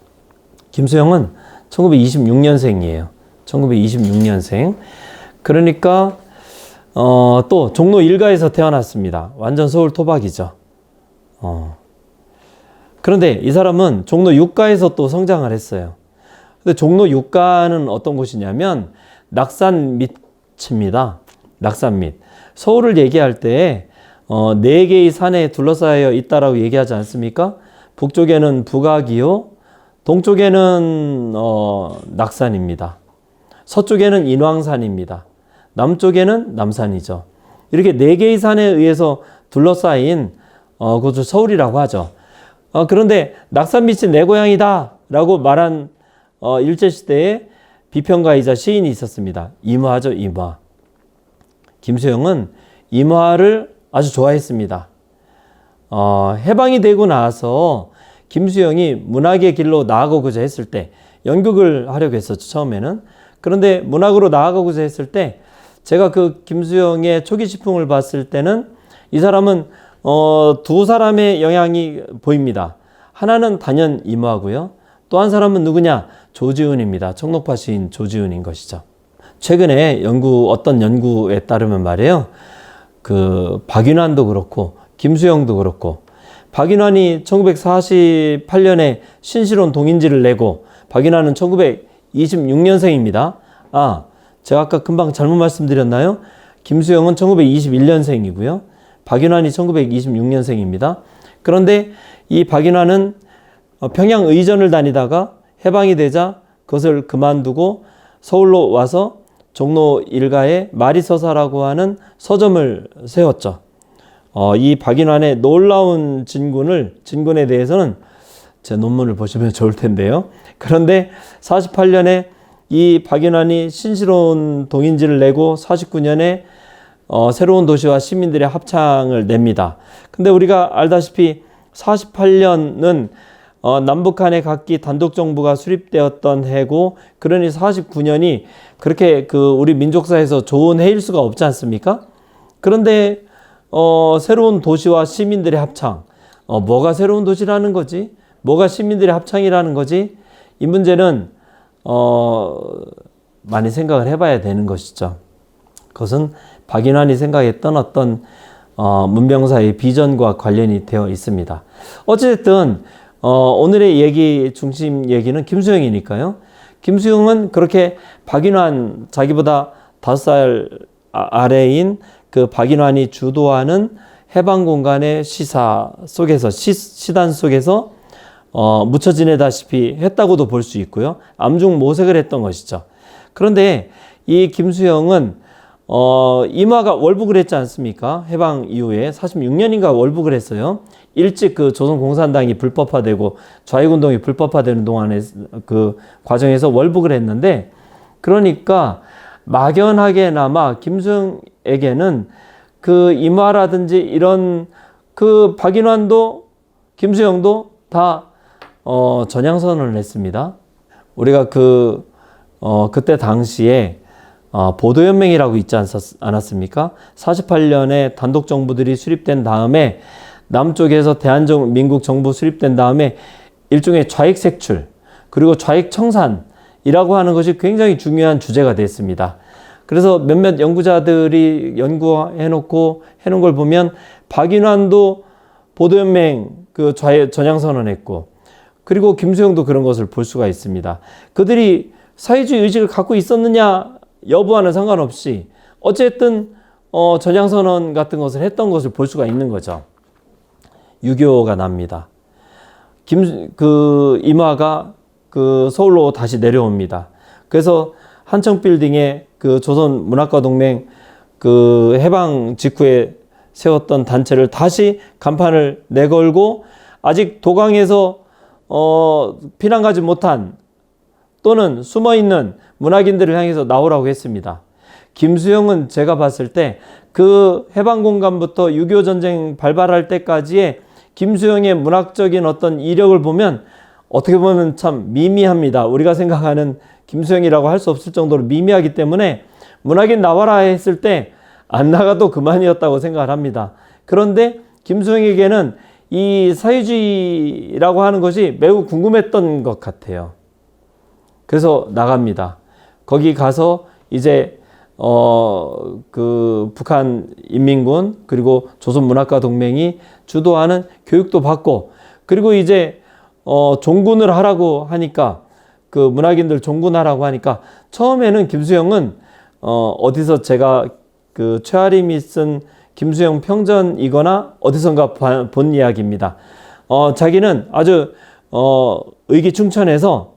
김수영은 1926년생이에요. 1926년생. 그러니까 또 종로 1가에서 태어났습니다. 완전 서울 토박이죠. 그런데 이 사람은 종로 6가에서 또 성장을 했어요. 근데 종로 6가는 어떤 곳이냐면 낙산 밑입니다. 낙산 밑. 서울을 얘기할 때 4개의 산에 둘러싸여 있다라고 얘기하지 않습니까? 북쪽에는 북악이요, 동쪽에는 낙산입니다. 서쪽에는 인왕산입니다. 남쪽에는 남산이죠. 이렇게 4개의 산에 의해서 둘러싸인 그것을 서울이라고 하죠. 그런데 낙산 밑이 내 고향이다 라고 말한 일제시대에 비평가이자 시인이 있었습니다. 임화죠, 임화. 김수영은 임화를 아주 좋아했습니다. 해방이 되고 나서 김수영이 문학의 길로 나아가고자 했을 때 연극을 하려고 했었죠, 처음에는. 그런데 문학으로 나아가고자 했을 때 제가 그 김수영의 초기 시풍을 봤을 때는 이 사람은 두 사람의 영향이 보입니다. 하나는 단연 임화고요. 또 한 사람은 누구냐? 조지훈입니다. 청록파 시인 조지훈인 것이죠. 최근에 어떤 연구에 따르면 말이에요. 박인환도 그렇고 김수영도 그렇고 박인환이 1948년에 신시론 동인지를 내고 박인환은 1926년생입니다. 제가 아까 금방 잘못 말씀드렸나요? 김수영은 1921년생이고요. 박인환이 1926년생입니다. 그런데 이 박인환은 평양 의전을 다니다가 해방이 되자 그것을 그만두고 서울로 와서 종로 1가에 마리서사라고 하는 서점을 세웠죠. 이 박인환의 놀라운 진군에 대해서는 제 논문을 보시면 좋을 텐데요. 그런데 48년에 이 박인환이 신시론 동인지를 내고 49년에 새로운 도시와 시민들의 합창을 냅니다. 근데 우리가 알다시피 48년은 남북한의 각기 단독정부가 수립되었던 해고, 그러니 49년이 그렇게 우리 민족사에서 좋은 해일 수가 없지 않습니까? 그런데 새로운 도시와 시민들의 합창, 뭐가 새로운 도시라는 거지? 뭐가 시민들의 합창이라는 거지? 이 문제는 많이 생각을 해봐야 되는 것이죠. 그것은 박인환이 생각했던 어떤 문병사의 비전과 관련이 되어 있습니다. 어쨌든 오늘의 중심 얘기는 김수영이니까요. 김수영은 그렇게 박인환, 자기보다 5살 아래인 그 박인환이 주도하는 해방공간의 시사 속에서, 시단 속에서 묻혀 지내다시피 했다고도 볼 수 있고요. 암중 모색을 했던 것이죠. 그런데 이 김수영은 임화가 월북을 했지 않습니까? 해방 이후에 46년인가 월북을 했어요. 일찍 조선공산당이 불법화되고 좌익운동이 불법화되는 동안에 그 과정에서 월북을 했는데, 그러니까 막연하게나마 김수영에게는 임화라든지 이런 박인환도 김수영도 다 전향선언을 했습니다. 우리가 그때 당시에 보도연맹이라고 있지 않았습니까? 48년에 단독정부들이 수립된 다음에 남쪽에서 대한민국 정부 수립된 다음에 일종의 좌익색출 그리고 좌익청산이라고 하는 것이 굉장히 중요한 주제가 됐습니다. 그래서 몇몇 연구자들이 연구해놓고 해놓은 걸 보면 박인환도 보도연맹 전향선언했고, 그리고 김수영도 그런 것을 볼 수가 있습니다. 그들이 사회주의 의식을 갖고 있었느냐 여부와는 상관없이 어쨌든 전향선언 같은 것을 했던 것을 볼 수가 있는 거죠. 6.25가 납니다. 임화가 서울로 다시 내려옵니다. 그래서 한청 빌딩에 조선 문학가 동맹 해방 직후에 세웠던 단체를 다시 간판을 내걸고 아직 도강에서 피난 가지 못한 또는 숨어있는 문학인들을 향해서 나오라고 했습니다. 김수영은 제가 봤을 때 해방공간부터 6.25 전쟁 발발할 때까지의 김수영의 문학적인 어떤 이력을 보면 어떻게 보면 참 미미합니다. 우리가 생각하는 김수영이라고 할 수 없을 정도로 미미하기 때문에 문학인 나와라 했을 때 안 나가도 그만이었다고 생각을 합니다. 그런데 김수영에게는 이 사회주의라고 하는 것이 매우 궁금했던 것 같아요. 그래서 나갑니다. 거기 가서 이제 북한 인민군 그리고 조선문학가 동맹이 주도하는 교육도 받고 그리고 이제 종군을 하라고 하니까 문학인들 종군하라고 하니까 처음에는 김수영은 어디서 제가 최아림이 쓴 김수영 평전이거나 어디선가 본 이야기입니다. 자기는 아주 의기충천해서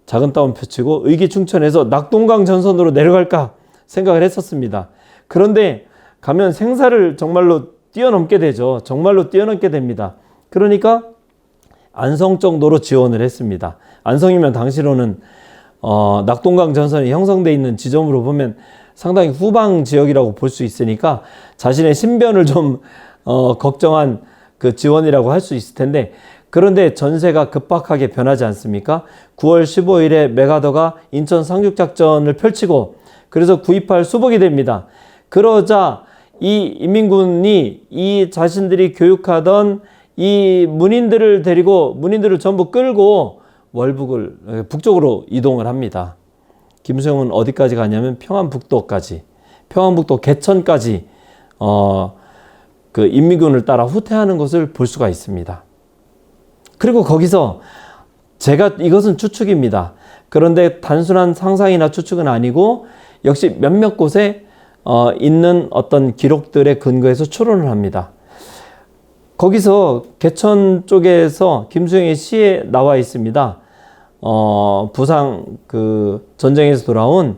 작은 따옴표 치고 의기충천해서 낙동강 전선으로 내려갈까 생각을 했었습니다. 그런데 가면 생사를 정말로 뛰어넘게 되죠. 정말로 뛰어넘게 됩니다. 그러니까 안성 정도로 지원을 했습니다. 안성이면 당시로는 낙동강 전선이 형성되어 있는 지점으로 보면 상당히 후방 지역이라고 볼 수 있으니까 자신의 신변을 좀 걱정한 지원이라고 할 수 있을 텐데 그런데 전세가 급박하게 변하지 않습니까? 9월 15일에 메가더가 인천 상륙작전을 펼치고 그래서 구입할 수복이 됩니다. 그러자 이 인민군이 이 자신들이 교육하던 이 문인들을 전부 끌고 북쪽으로 이동을 합니다. 김수영은 어디까지 가냐면 평안북도까지, 평안북도 개천까지 인민군을 따라 후퇴하는 것을 볼 수가 있습니다. 그리고 거기서 이것은 추측입니다. 그런데 단순한 상상이나 추측은 아니고 역시 몇몇 곳에 있는 어떤 기록들의 근거에서 추론을 합니다. 거기서 개천 쪽에서 김수영의 시에 나와 있습니다. 부상 전쟁에서 돌아온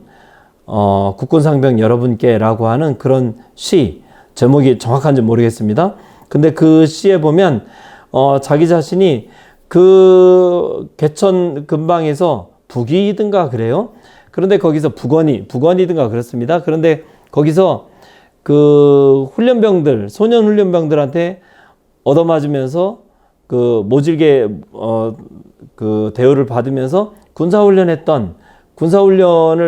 국군상병 여러분께라고 하는 그런 시 제목이 정확한지 모르겠습니다. 근데 그 시에 보면 자기 자신이 개천 근방에서 북이든가 그래요. 그런데 거기서 북원이든가 그렇습니다. 그런데 거기서 소년 훈련병들한테 얻어맞으면서 모질게 대우를 받으면서 군사훈련을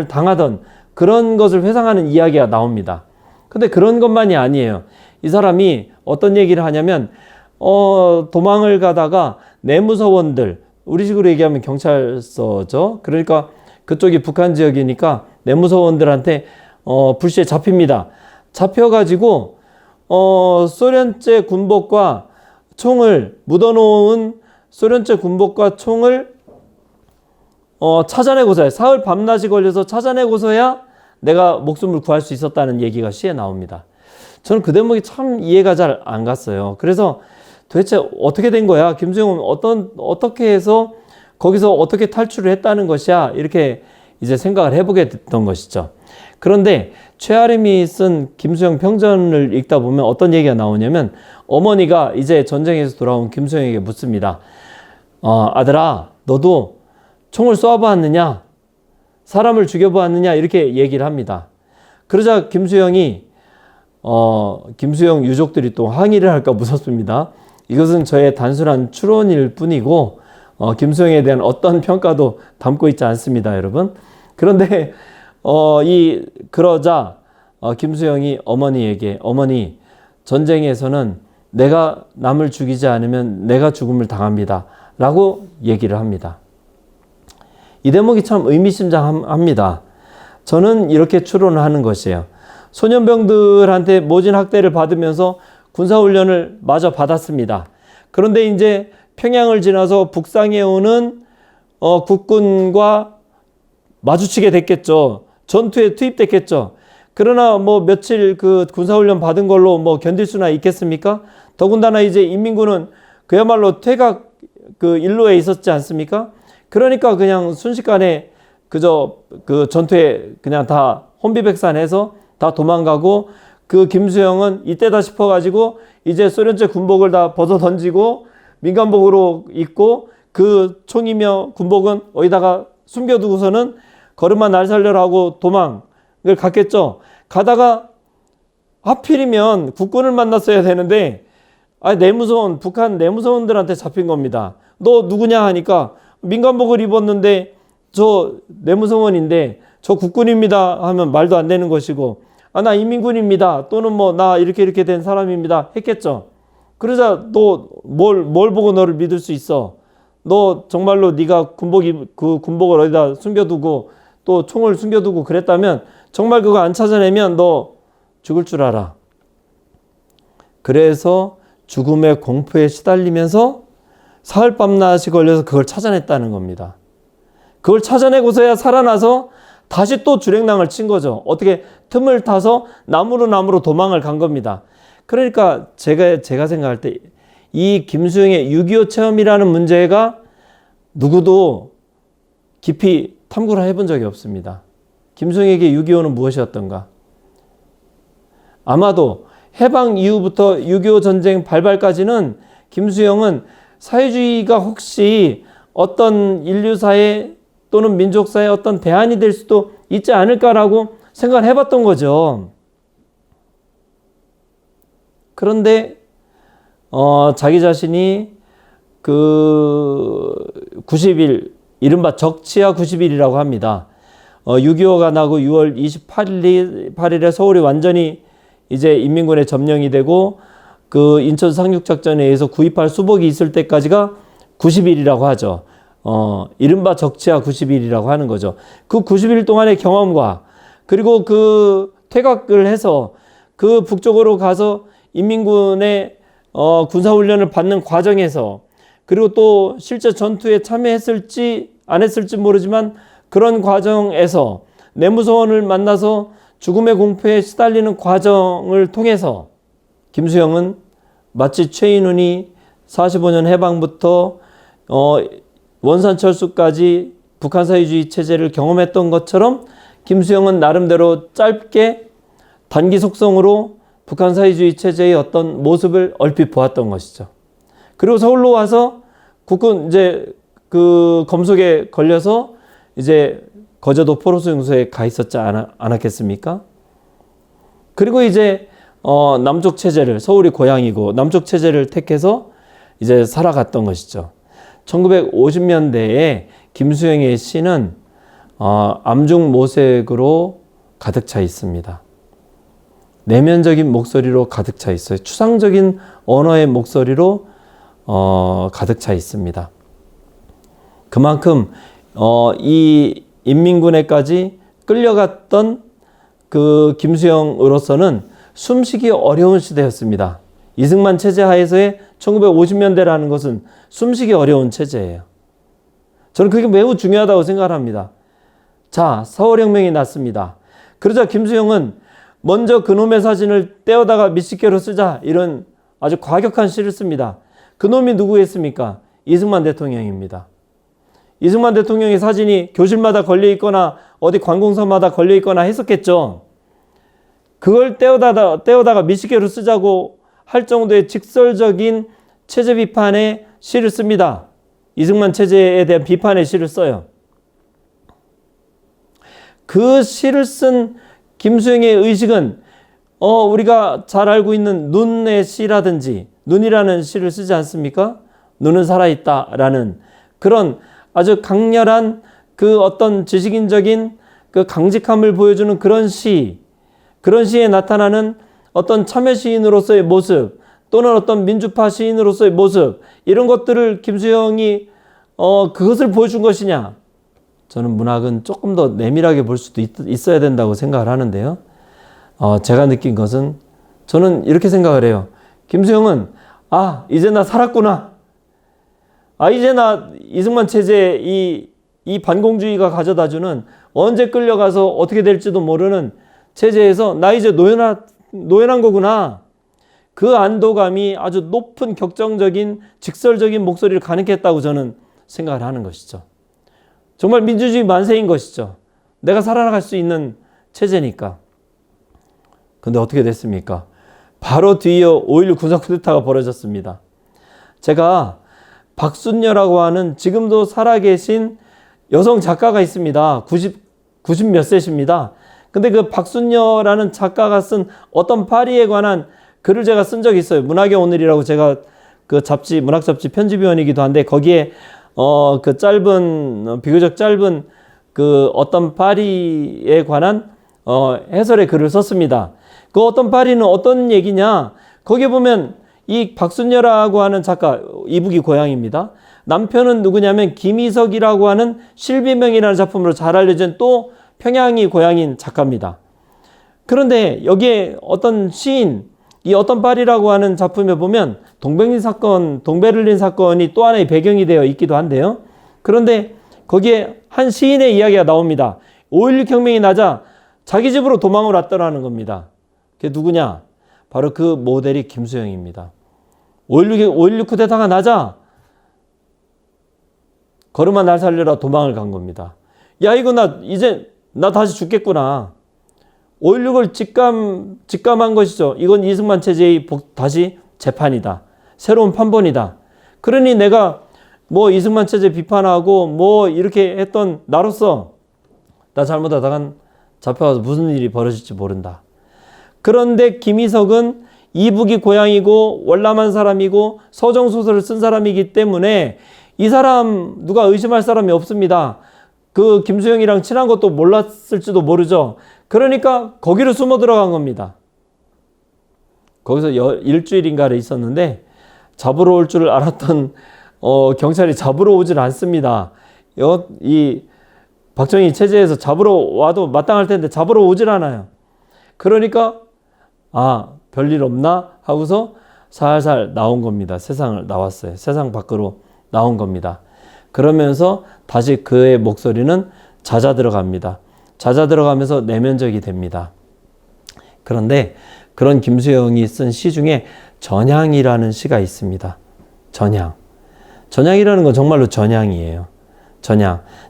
당하던 그런 것을 회상하는 이야기가 나옵니다. 근데 그런 것만이 아니에요. 이 사람이 어떤 얘기를 하냐면 도망을 가다가 내무서원들, 우리식으로 얘기하면 경찰서죠. 그러니까 그쪽이 북한 지역이니까 내무서원들한테 불시에 잡힙니다. 잡혀가지고 소련제 군복과 총을 묻어놓은 소련제 군복과 총을 찾아내고서야 사흘 밤낮이 걸려서 찾아내고서야 내가 목숨을 구할 수 있었다는 얘기가 시에 나옵니다. 저는 그 대목이 참 이해가 잘 안 갔어요. 그래서 도대체 어떻게 된 거야? 김수영은 어떻게 해서 거기서 어떻게 탈출을 했다는 것이야? 이렇게 이제 생각을 해보게 됐던 것이죠. 그런데 최아림이 쓴 김수영 평전을 읽다 보면 어떤 얘기가 나오냐면 어머니가 이제 전쟁에서 돌아온 김수영에게 묻습니다. 아들아, 너도 총을 쏘아보았느냐? 사람을 죽여보았느냐? 이렇게 얘기를 합니다. 그러자 김수영 유족들이 또 항의를 할까 무섭습니다. 이것은 저의 단순한 추론일 뿐이고 김수영에 대한 어떤 평가도 담고 있지 않습니다, 여러분. 그런데 그러자 김수영이 어머니에게 어머니, 전쟁에서는 내가 남을 죽이지 않으면 내가 죽음을 당합니다 라고 얘기를 합니다. 이 대목이 참 의미심장합니다. 저는 이렇게 추론을 하는 것이에요. 소년병들한테 모진 학대를 받으면서 군사훈련을 마저 받았습니다. 그런데 이제 평양을 지나서 북상에 오는 국군과 마주치게 됐겠죠. 전투에 투입됐겠죠. 그러나 뭐 며칠 그 군사훈련 받은 걸로 뭐 견딜 수나 있겠습니까? 더군다나 이제 인민군은 그야말로 퇴각 그 일로에 있었지 않습니까? 그러니까 그냥 순식간에 그저 그 전투에 그냥 다 혼비백산해서 다 도망가고, 그 김수영은 이때다 싶어가지고 이제 소련제 군복을 다 벗어 던지고 민간복으로 입고 그 총이며 군복은 어디다가 숨겨두고서는 걸음마 날 살려라 하고 도망을 갔겠죠. 가다가 하필이면 국군을 만났어야 되는데 내무서원, 북한 내무서원들한테 잡힌 겁니다. 너 누구냐 하니까 민간복을 입었는데 저 내무서원인데 저 국군입니다 하면 말도 안 되는 것이고, 나 인민군입니다 또는 뭐 나 이렇게 된 사람입니다 했겠죠. 그러자 너 뭘 보고 너를 믿을 수 있어? 너 정말로 네가 그 군복을 어디다 숨겨두고 또 총을 숨겨두고 그랬다면 정말 그거 안 찾아내면 너 죽을 줄 알아. 그래서 죽음의 공포에 시달리면서 사흘 밤낮이 걸려서 그걸 찾아냈다는 겁니다. 그걸 찾아내고서야 살아나서 다시 또 주랭랑을 친 거죠. 어떻게 틈을 타서 나무로 도망을 간 겁니다. 그러니까 제가 생각할 때 이 김수영의 6.25 체험이라는 문제가 누구도 깊이 탐구를 해본 적이 없습니다. 김수영에게 6.25는 무엇이었던가? 아마도 해방 이후부터 6.25 전쟁 발발까지는 김수영은 사회주의가 혹시 어떤 인류사회 또는 민족사의 어떤 대안이 될 수도 있지 않을까라고 생각을 해봤던 거죠. 그런데 자기 자신이 그 90일, 이른바 적치하 90일이라고 합니다. 6.25가 나고 6월 28일에 서울이 완전히 이제 인민군에 점령이 되고 그 인천 상륙작전에 의해서 구입할 수복이 있을 때까지가 90일이라고 하죠. 이른바 적치하 90일이라고 하는 거죠. 그 90일 동안의 경험과 그리고 그 퇴각을 해서 그 북쪽으로 가서 인민군의 군사훈련을 받는 과정에서, 그리고 또 실제 전투에 참여했을지 안 했을지 모르지만 그런 과정에서 내무서원을 만나서 죽음의 공포에 시달리는 과정을 통해서 김수영은 마치 최인훈이 45년 해방부터 원산철수까지 북한 사회주의 체제를 경험했던 것처럼 김수영은 나름대로 짧게 단기 속성으로 북한 사회주의 체제의 어떤 모습을 얼핏 보았던 것이죠. 그리고 서울로 와서 국군 이제 그 검속에 걸려서 이제 거제도 포로수용소에 가 있었지 않았겠습니까? 그리고 이제 남쪽 체제를, 서울이 고향이고 남쪽 체제를 택해서 이제 살아갔던 것이죠. 1950년대에 김수영의 시는 암중 모색으로 가득 차 있습니다. 내면적인 목소리로 가득 차 있어요. 추상적인 언어의 목소리로 가득 차 있습니다. 그만큼 이 인민군에까지 끌려갔던 그 김수영으로서는 숨쉬기 어려운 시대였습니다. 이승만 체제 하에서의 1950년대라는 것은 숨쉬기 어려운 체제예요. 저는 그게 매우 중요하다고 생각합니다. 자, 서울혁명이 났습니다. 그러자 김수영은 먼저 그놈의 사진을 떼어다가 밑집게로 쓰자, 이런 아주 과격한 시를 씁니다. 그놈이 누구였습니까? 이승만 대통령입니다. 이승만 대통령의 사진이 교실마다 걸려있거나 어디 관공서마다 걸려있거나 했었겠죠. 그걸 떼어다가 밑집게로 쓰자고 할 정도의 직설적인 체제 비판의 시를 씁니다. 이승만 체제에 대한 비판의 시를 써요. 그 시를 쓴 김수영의 의식은 우리가 잘 알고 있는 눈의 시라든지, 눈이라는 시를 쓰지 않습니까? 눈은 살아있다라는 그런 아주 강렬한 그 어떤 지식인적인 그 강직함을 보여주는 그런 시에 나타나는 어떤 참여 시인으로서의 모습, 또는 어떤 민주파 시인으로서의 모습, 이런 것들을 김수영이 그것을 보여준 것이냐? 저는 문학은 조금 더 내밀하게 볼 수도 있어야 된다고 생각을 하는데요. 제가 느낀 것은, 저는 이렇게 생각을 해요. 김수영은 이제 나 살았구나. 이제 나 이승만 체제의 이 반공주의가 가져다주는, 언제 끌려가서 어떻게 될지도 모르는 체제에서 나 이제 노연한 거구나. 그 안도감이 아주 높은 격정적인 직설적인 목소리를 가능케 했다고 저는 생각을 하는 것이죠. 정말 민주주의 만세인 것이죠. 내가 살아나갈 수 있는 체제니까. 근데 어떻게 됐습니까? 바로 뒤이어 5.16 군사 쿠데타가 벌어졌습니다. 제가 박순녀라고 하는 지금도 살아계신 여성 작가가 있습니다. 90 몇 세십니다. 근데 그 박순녀라는 작가가 쓴 어떤 파리에 관한 글을 제가 쓴 적이 있어요. 문학의 오늘이라고 제가 그 잡지, 문학 잡지 편집위원이기도 한데 거기에 그 비교적 짧은 그 어떤 파리에 관한 해설의 글을 썼습니다. 그 어떤 파리는 어떤 얘기냐? 거기에 보면 이 박순녀라고 하는 작가, 이북이 고향입니다. 남편은 누구냐면 김희석이라고 하는 실비명이라는 작품으로 잘 알려진 또 평양이 고향인 작가입니다. 그런데 여기에 어떤 시인, 이 어떤 파리라고 하는 작품에 보면 동베를린 사건이 또 하나의 배경이 되어 있기도 한데요. 그런데 거기에 한 시인의 이야기가 나옵니다. 5.16 혁명이 나자 자기 집으로 도망을 왔더라는 겁니다. 그게 누구냐? 바로 그 모델이 김수영입니다. 5.16 쿠데타가 나자 걸음아 날 살려라 도망을 간 겁니다. 야, 이거 나 다시 죽겠구나. 5.16을 직감한 것이죠. 이건 이승만 체제의 다시 재판이다. 새로운 판본이다. 그러니 내가 뭐 이승만 체제 비판하고 뭐 이렇게 했던 나로서 나 잘못하다간 잡혀가서 무슨 일이 벌어질지 모른다. 그런데 김희석은 이북이 고향이고 월남한 사람이고 서정소설을 쓴 사람이기 때문에 이 사람 누가 의심할 사람이 없습니다. 그 김수영이랑 친한 것도 몰랐을지도 모르죠. 그러니까 거기로 숨어 들어간 겁니다. 거기서 일주일인가를 있었는데 잡으러 올 줄 알았던 경찰이 잡으러 오질 않습니다. 이 박정희 체제에서 잡으러 와도 마땅할 텐데 잡으러 오질 않아요. 그러니까 별일 없나 하고서 살살 나온 겁니다. 세상을 나왔어요. 세상 밖으로 나온 겁니다. 그러면서 다시 그의 목소리는 잦아 들어가면서 내면적이 됩니다. 그런데 그런 김수영이 쓴 시 중에 전향이라는 시가 있습니다. 전향이라는 건 정말로 전향이에요.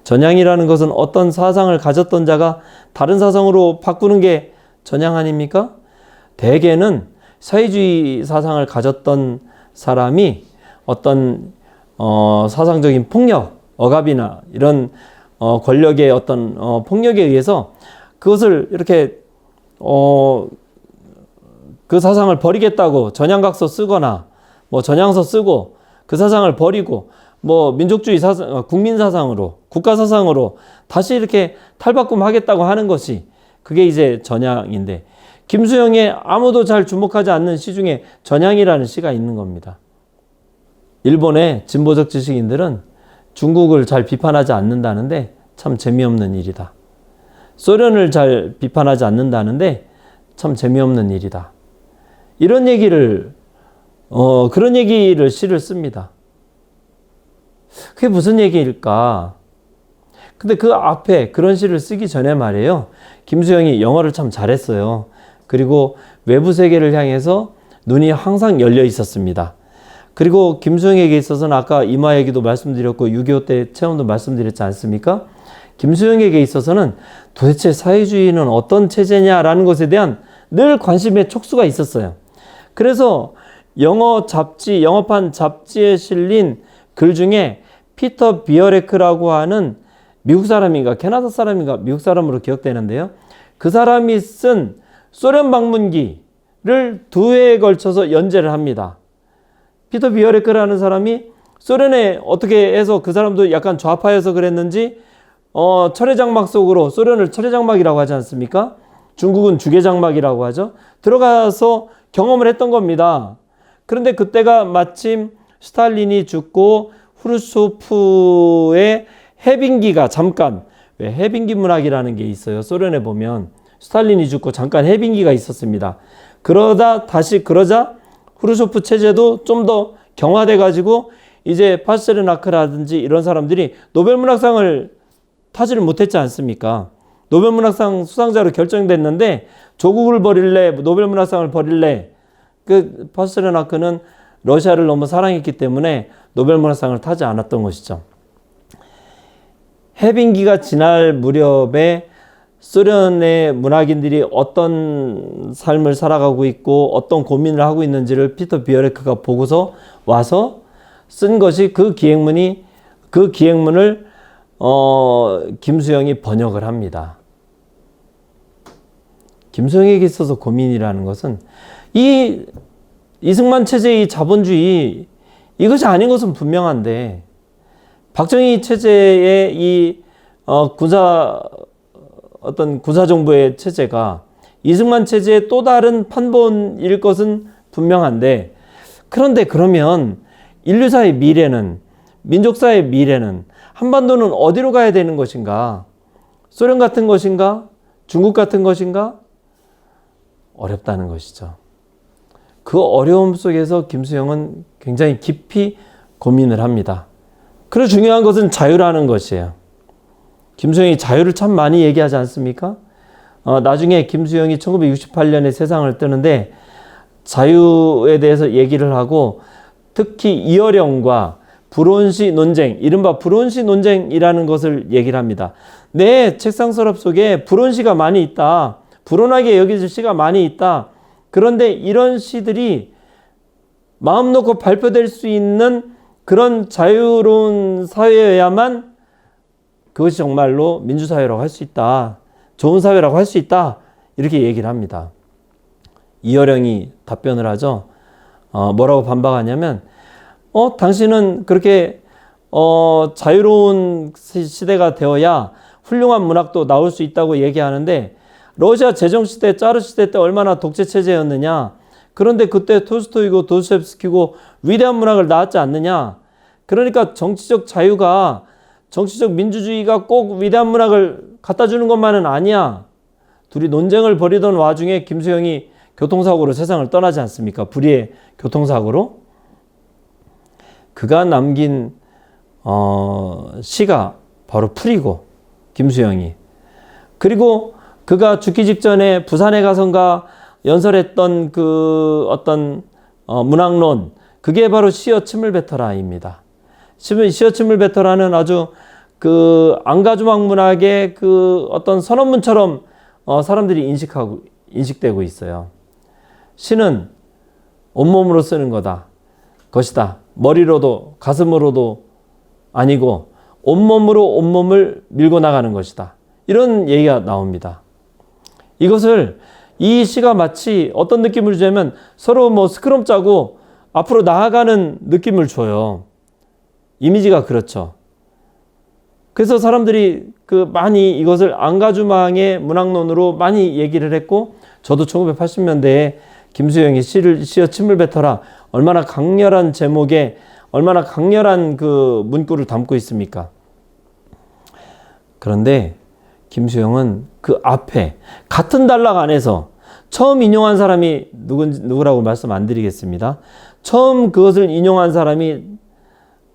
전향이라는 것은 어떤 사상을 가졌던 자가 다른 사상으로 바꾸는 게 전향 아닙니까? 대개는 사회주의 사상을 가졌던 사람이 어떤 사상적인 폭력, 억압이나 이런 권력의 어떤 폭력에 의해서 그것을 이렇게 그 사상을 버리겠다고 전향각서 쓰거나 뭐 전향서 쓰고 그 사상을 버리고 뭐 민족주의 사상, 국민 사상으로, 국가 사상으로 다시 이렇게 탈바꿈하겠다고 하는 것이 그게 이제 전향인데 김수영의 아무도 잘 주목하지 않는 시 중에 전향이라는 시가 있는 겁니다. 일본의 진보적 지식인들은 중국을 잘 비판하지 않는다는데 참 재미없는 일이다. 소련을 잘 비판하지 않는다는데 참 재미없는 일이다. 이런 얘기를 그런 얘기를 시를 씁니다. 그게 무슨 얘기일까? 근데 그 앞에 그런 시를 쓰기 전에 말이에요. 김수영이 영어를 참 잘했어요. 그리고 외부 세계를 향해서 눈이 항상 열려 있었습니다. 그리고 김수영에게 있어서는 아까 이마 얘기도 말씀드렸고 6.25 때 체험도 말씀드렸지 않습니까? 김수영에게 있어서는 도대체 사회주의는 어떤 체제냐라는 것에 대한 늘 관심의 촉수가 있었어요. 그래서 영어판 잡지에 실린 글 중에 피터 비어레크라고 하는 미국 사람인가 캐나다 사람인가 미국 사람으로 기억되는데요. 그 사람이 쓴 소련 방문기를 2회에 걸쳐서 연재를 합니다. 피터 비어레크라는 사람이 소련에 어떻게 해서 그 사람도 약간 좌파여서 그랬는지 철회장막 속으로 소련을 철회장막이라고 하지 않습니까? 중국은 주계장막이라고 하죠. 들어가서 경험을 했던 겁니다. 그런데 그때가 마침 스탈린이 죽고 후르쇼프의 해빙기가 잠깐 해빙기 문학이라는 게 있어요. 소련에 보면 스탈린이 죽고 잠깐 해빙기가 있었습니다. 그러자 후르쇼프 체제도 좀 더 경화돼 가지고 이제 파스테르나크라든지 이런 사람들이 노벨 문학상을 타지를 못했지 않습니까? 노벨문학상 수상자로 결정됐는데 조국을 버릴래, 노벨문학상을 버릴래. 그 파스테르나크는 러시아를 너무 사랑했기 때문에 노벨문학상을 타지 않았던 것이죠. 해빙기가 지날 무렵에 소련의 문학인들이 어떤 삶을 살아가고 있고 어떤 고민을 하고 있는지를 피터 비어레크가 보고서 와서 쓴 것이 그 기행문을 김수영이 번역을 합니다. 김수영에게 있어서 고민이라는 것은 이 이승만 체제의 자본주의 이것이 아닌 것은 분명한데 박정희 체제의 이 군사정부의 체제가 이승만 체제의 또 다른 판본일 것은 분명한데 그런데 그러면 인류사의 미래는 민족사의 미래는 한반도는 어디로 가야 되는 것인가? 소련 같은 것인가? 중국 같은 것인가? 어렵다는 것이죠. 그 어려움 속에서 김수영은 굉장히 깊이 고민을 합니다. 그리고 중요한 것은 자유라는 것이에요. 김수영이 자유를 참 많이 얘기하지 않습니까? 나중에 김수영이 1968년에 세상을 뜨는데 자유에 대해서 얘기를 하고 특히 이어령과 불온시 논쟁, 이른바 불온시 논쟁이라는 것을 얘기를 합니다. 내 책상 서랍 속에 불온시가 많이 있다. 불온하게 여겨질 시가 많이 있다. 그런데 이런 시들이 마음 놓고 발표될 수 있는 그런 자유로운 사회여야만 그것이 정말로 민주사회라고 할 수 있다. 좋은 사회라고 할 수 있다. 이렇게 얘기를 합니다. 이어령이 답변을 하죠. 뭐라고 반박하냐면 당신은 그렇게 자유로운 시대가 되어야 훌륭한 문학도 나올 수 있다고 얘기하는데 러시아 제정시대 짜르 시대 때 얼마나 독재체제였느냐. 그런데 그때 톨스토이고 도스토옙스키고 위대한 문학을 낳았지 않느냐. 그러니까 정치적 자유가 정치적 민주주의가 꼭 위대한 문학을 갖다 주는 것만은 아니야. 둘이 논쟁을 벌이던 와중에 김수영이 교통사고로 세상을 떠나지 않습니까? 불의의 교통사고로. 그가 남긴 시가 바로 풀이고 김수영이. 그리고 그가 죽기 직전에 부산에 가선가 연설했던 그 어떤 문학론, 그게 바로 시어 침을 뱉어라입니다. 시어 침을 뱉어라는 아주 그 안가주막 문학의 그 어떤 선언문처럼 사람들이 인식되고 있어요. 시는 온몸으로 쓰는 것이다. 머리로도 가슴으로도 아니고 온몸으로 온몸을 밀고 나가는 것이다. 이런 얘기가 나옵니다. 이것을 이 시가 마치 어떤 느낌을 주냐면 서로 스크럼 짜고 앞으로 나아가는 느낌을 줘요. 이미지가 그렇죠. 그래서 사람들이 많이 이것을 안가주망의 문학론으로 많이 얘기를 했고 저도 1980년대에 김수영이 시어 침을 뱉어라 얼마나 강렬한 제목에 얼마나 강렬한 그 문구를 담고 있습니까? 그런데 김수영은 그 앞에 같은 단락 안에서 처음 인용한 사람이 누구라고 말씀 안 드리겠습니다. 처음 그것을 인용한 사람이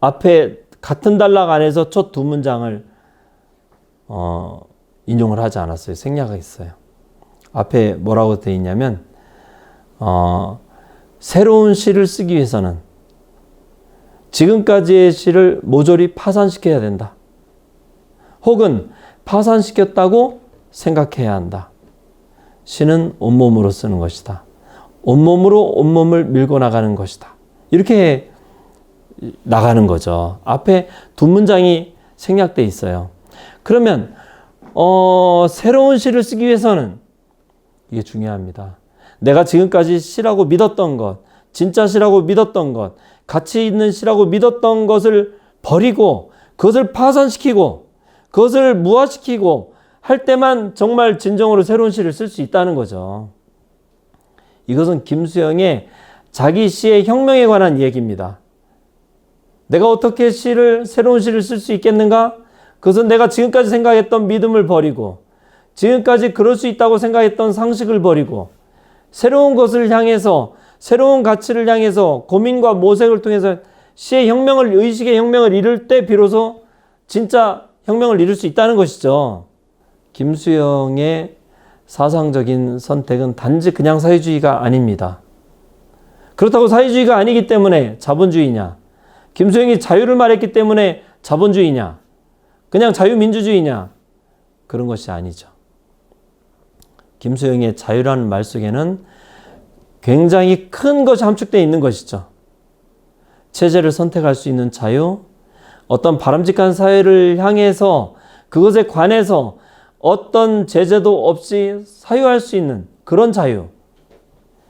앞에 같은 단락 안에서 첫 두 문장을 인용을 하지 않았어요. 생략했어요. 앞에 뭐라고 되어 있냐면 새로운 시를 쓰기 위해서는 지금까지의 시를 모조리 파산시켜야 된다. 혹은 파산시켰다고 생각해야 한다. 시는 온몸으로 쓰는 것이다. 온몸으로 온몸을 밀고 나가는 것이다. 이렇게 나가는 거죠. 앞에 두 문장이 생략돼 있어요. 그러면 새로운 시를 쓰기 위해서는 이게 중요합니다. 내가 지금까지 시라고 믿었던 것, 진짜 시라고 믿었던 것, 가치 있는 시라고 믿었던 것을 버리고 그것을 파산시키고 그것을 무화시키고 할 때만 정말 진정으로 새로운 시를 쓸 수 있다는 거죠. 이것은 김수영의 자기 시의 혁명에 관한 얘기입니다. 내가 어떻게 새로운 시를 쓸 수 있겠는가? 그것은 내가 지금까지 생각했던 믿음을 버리고 지금까지 그럴 수 있다고 생각했던 상식을 버리고 새로운 것을 향해서 새로운 가치를 향해서 고민과 모색을 통해서 시의 혁명을 의식의 혁명을 이룰 때 비로소 진짜 혁명을 이룰 수 있다는 것이죠. 김수영의 사상적인 선택은 단지 그냥 사회주의가 아닙니다. 그렇다고 사회주의가 아니기 때문에 자본주의냐? 김수영이 자유를 말했기 때문에 자본주의냐? 그냥 자유민주주의냐? 그런 것이 아니죠. 김수영의 자유라는 말 속에는 굉장히 큰 것이 함축되어 있는 것이죠. 체제를 선택할 수 있는 자유, 어떤 바람직한 사회를 향해서 그것에 관해서 어떤 제재도 없이 사유할 수 있는 그런 자유,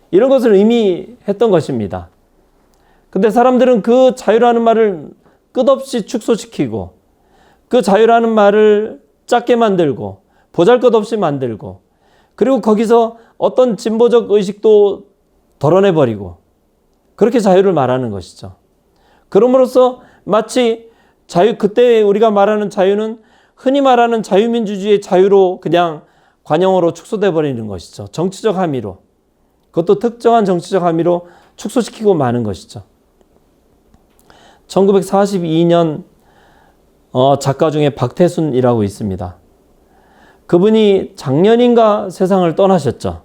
이런 것을 의미했던 것입니다. 근데 사람들은 그 자유라는 말을 끝없이 축소시키고 그 자유라는 말을 작게 만들고 보잘것없이 만들고 그리고 거기서 어떤 진보적 의식도 덜어내버리고 그렇게 자유를 말하는 것이죠. 그럼으로써 마치 그때 우리가 말하는 자유는 흔히 말하는 자유민주주의의 자유로 그냥 관용어로 축소돼 버리는 것이죠. 정치적 함의로. 그것도 특정한 정치적 함의로 축소시키고 마는 것이죠. 1942년 작가 중에 박태순이라고 있습니다. 그분이 작년인가 세상을 떠나셨죠.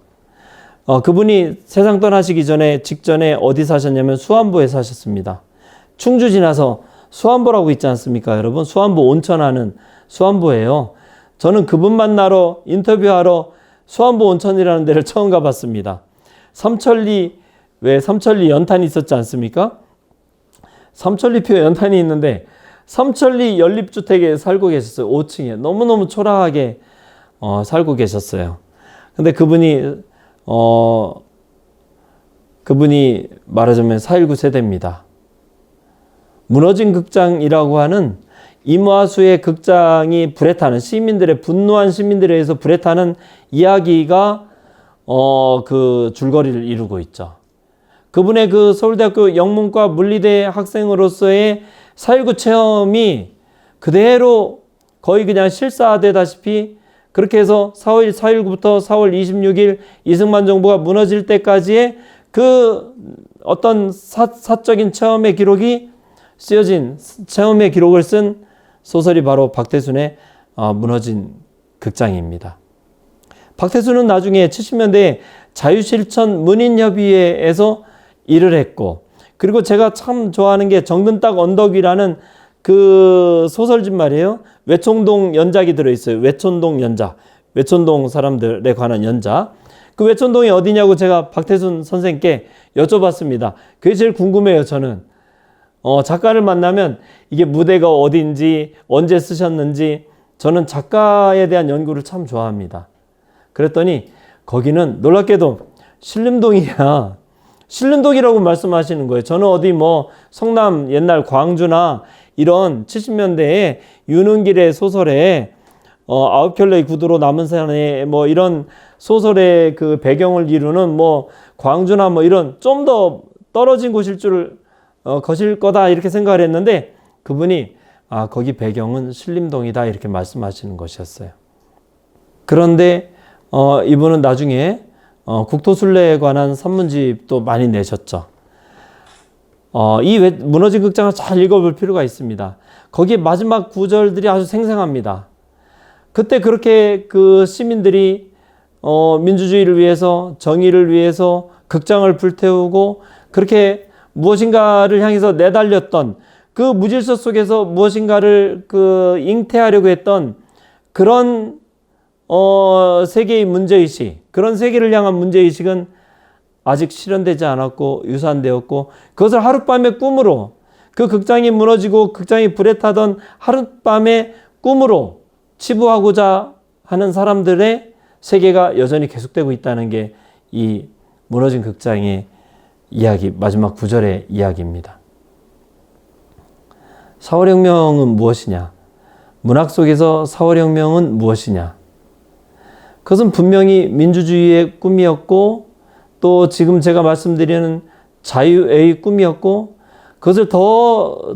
그분이 세상 떠나시기 직전에 어디 사셨냐면 수안보에 사셨습니다. 충주 지나서 수안보라고 있지 않습니까, 여러분? 수안보 온천하는 수안보예요. 저는 그분 만나러 인터뷰하러 수안보 온천이라는 데를 처음 가봤습니다. 삼천리 연탄이 있었지 않습니까? 삼천리표 연탄이 있는데 삼천리 연립주택에 살고 계셨어요. 5층에. 너무너무 초라하게 살고 계셨어요. 근데 그분이 말하자면 4.19 세대입니다. 무너진 극장이라고 하는 임화수의 극장이 불에 타는 분노한 시민들에 의해서 불에 타는 이야기가 그 줄거리를 이루고 있죠. 그분의 그 서울대학교 영문과 물리대 학생으로서의 4.19 체험이 그대로 거의 그냥 실사되다시피 그렇게 해서 4.19부터 4월 26일 이승만 정부가 무너질 때까지의 그 어떤 사적인 체험의 기록이 쓰여진 체험의 기록을 쓴 소설이 바로 박태순의 무너진 극장입니다. 박태순은 나중에 70년대에 자유실천 문인협의회에서 일을 했고, 그리고 제가 참 좋아하는 게 정든딱 언덕 위라는 그 소설집 말이에요. 외촌동 연작이 들어있어요. 외촌동 연작. 외촌동 사람들에 관한 연작. 그 외촌동이 어디냐고 제가 박태순 선생님께 여쭤봤습니다. 그게 제일 궁금해요, 저는. 작가를 만나면 이게 무대가 어딘지, 언제 쓰셨는지, 저는 작가에 대한 연구를 참 좋아합니다. 그랬더니 거기는 놀랍게도 신림동이야. 신림동이라고 말씀하시는 거예요. 저는 어디 성남 옛날 광주나 이런 70년대에 윤은길의 소설에 아홉 켤레의 구두로 남은 산에 이런 소설의 그 배경을 이루는 광주나 이런 좀 더 떨어진 곳일 줄 것일 거다 이렇게 생각을 했는데 그분이 거기 배경은 신림동이다 이렇게 말씀하시는 것이었어요. 그런데 이분은 나중에 국토순례에 관한 산문집도 많이 내셨죠. 이 무너진 극장을 잘 읽어볼 필요가 있습니다. 거기에 마지막 구절들이 아주 생생합니다. 그때 그렇게 그 시민들이 민주주의를 위해서, 정의를 위해서 극장을 불태우고 그렇게 무엇인가를 향해서 내달렸던 그 무질서 속에서 무엇인가를 잉태하려고 했던 그런 세계의 문제의식, 그런 세계를 향한 문제의식은 아직 실현되지 않았고 유산되었고 그것을 하룻밤의 꿈으로, 그 극장이 무너지고 극장이 불에 타던 하룻밤의 꿈으로 치부하고자 하는 사람들의 세계가 여전히 계속되고 있다는 게 이 무너진 극장의 이야기, 마지막 구절의 이야기입니다. 4.5혁명은 무엇이냐? 문학 속에서 4.5혁명은 무엇이냐? 그것은 분명히 민주주의의 꿈이었고 또 지금 제가 말씀드리는 자유의 꿈이었고 그것을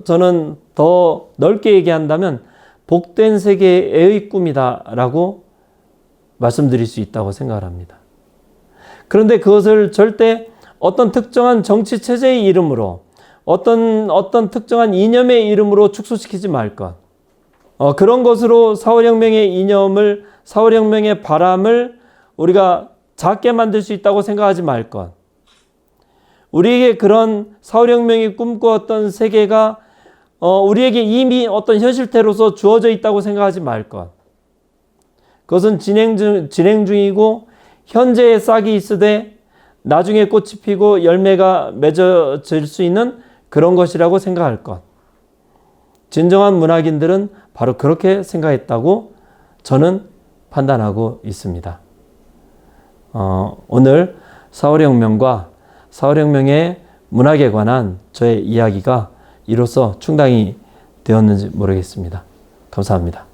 저는 더 넓게 얘기한다면 복된 세계의 꿈이다라고 말씀드릴 수 있다고 생각을 합니다. 그런데 그것을 절대 어떤 특정한 정치 체제의 이름으로 어떤 특정한 이념의 이름으로 축소시키지 말 것. 그런 것으로 4.5혁명의 이념을 사울혁명의 바람을 우리가 작게 만들 수 있다고 생각하지 말 것. 우리에게 그런 사울혁명이 꿈꾸었던 세계가 우리에게 이미 어떤 현실태로서 주어져 있다고 생각하지 말 것. 그것은 진행 중이고 현재의 싹이 있으되 나중에 꽃이 피고 열매가 맺어질 수 있는 그런 것이라고 생각할 것. 진정한 문학인들은 바로 그렇게 생각했다고 저는 판단하고 있습니다. 오늘 사울혁명과 사울혁명의 문학에 관한 저의 이야기가 이로써 충당이 되었는지 모르겠습니다. 감사합니다.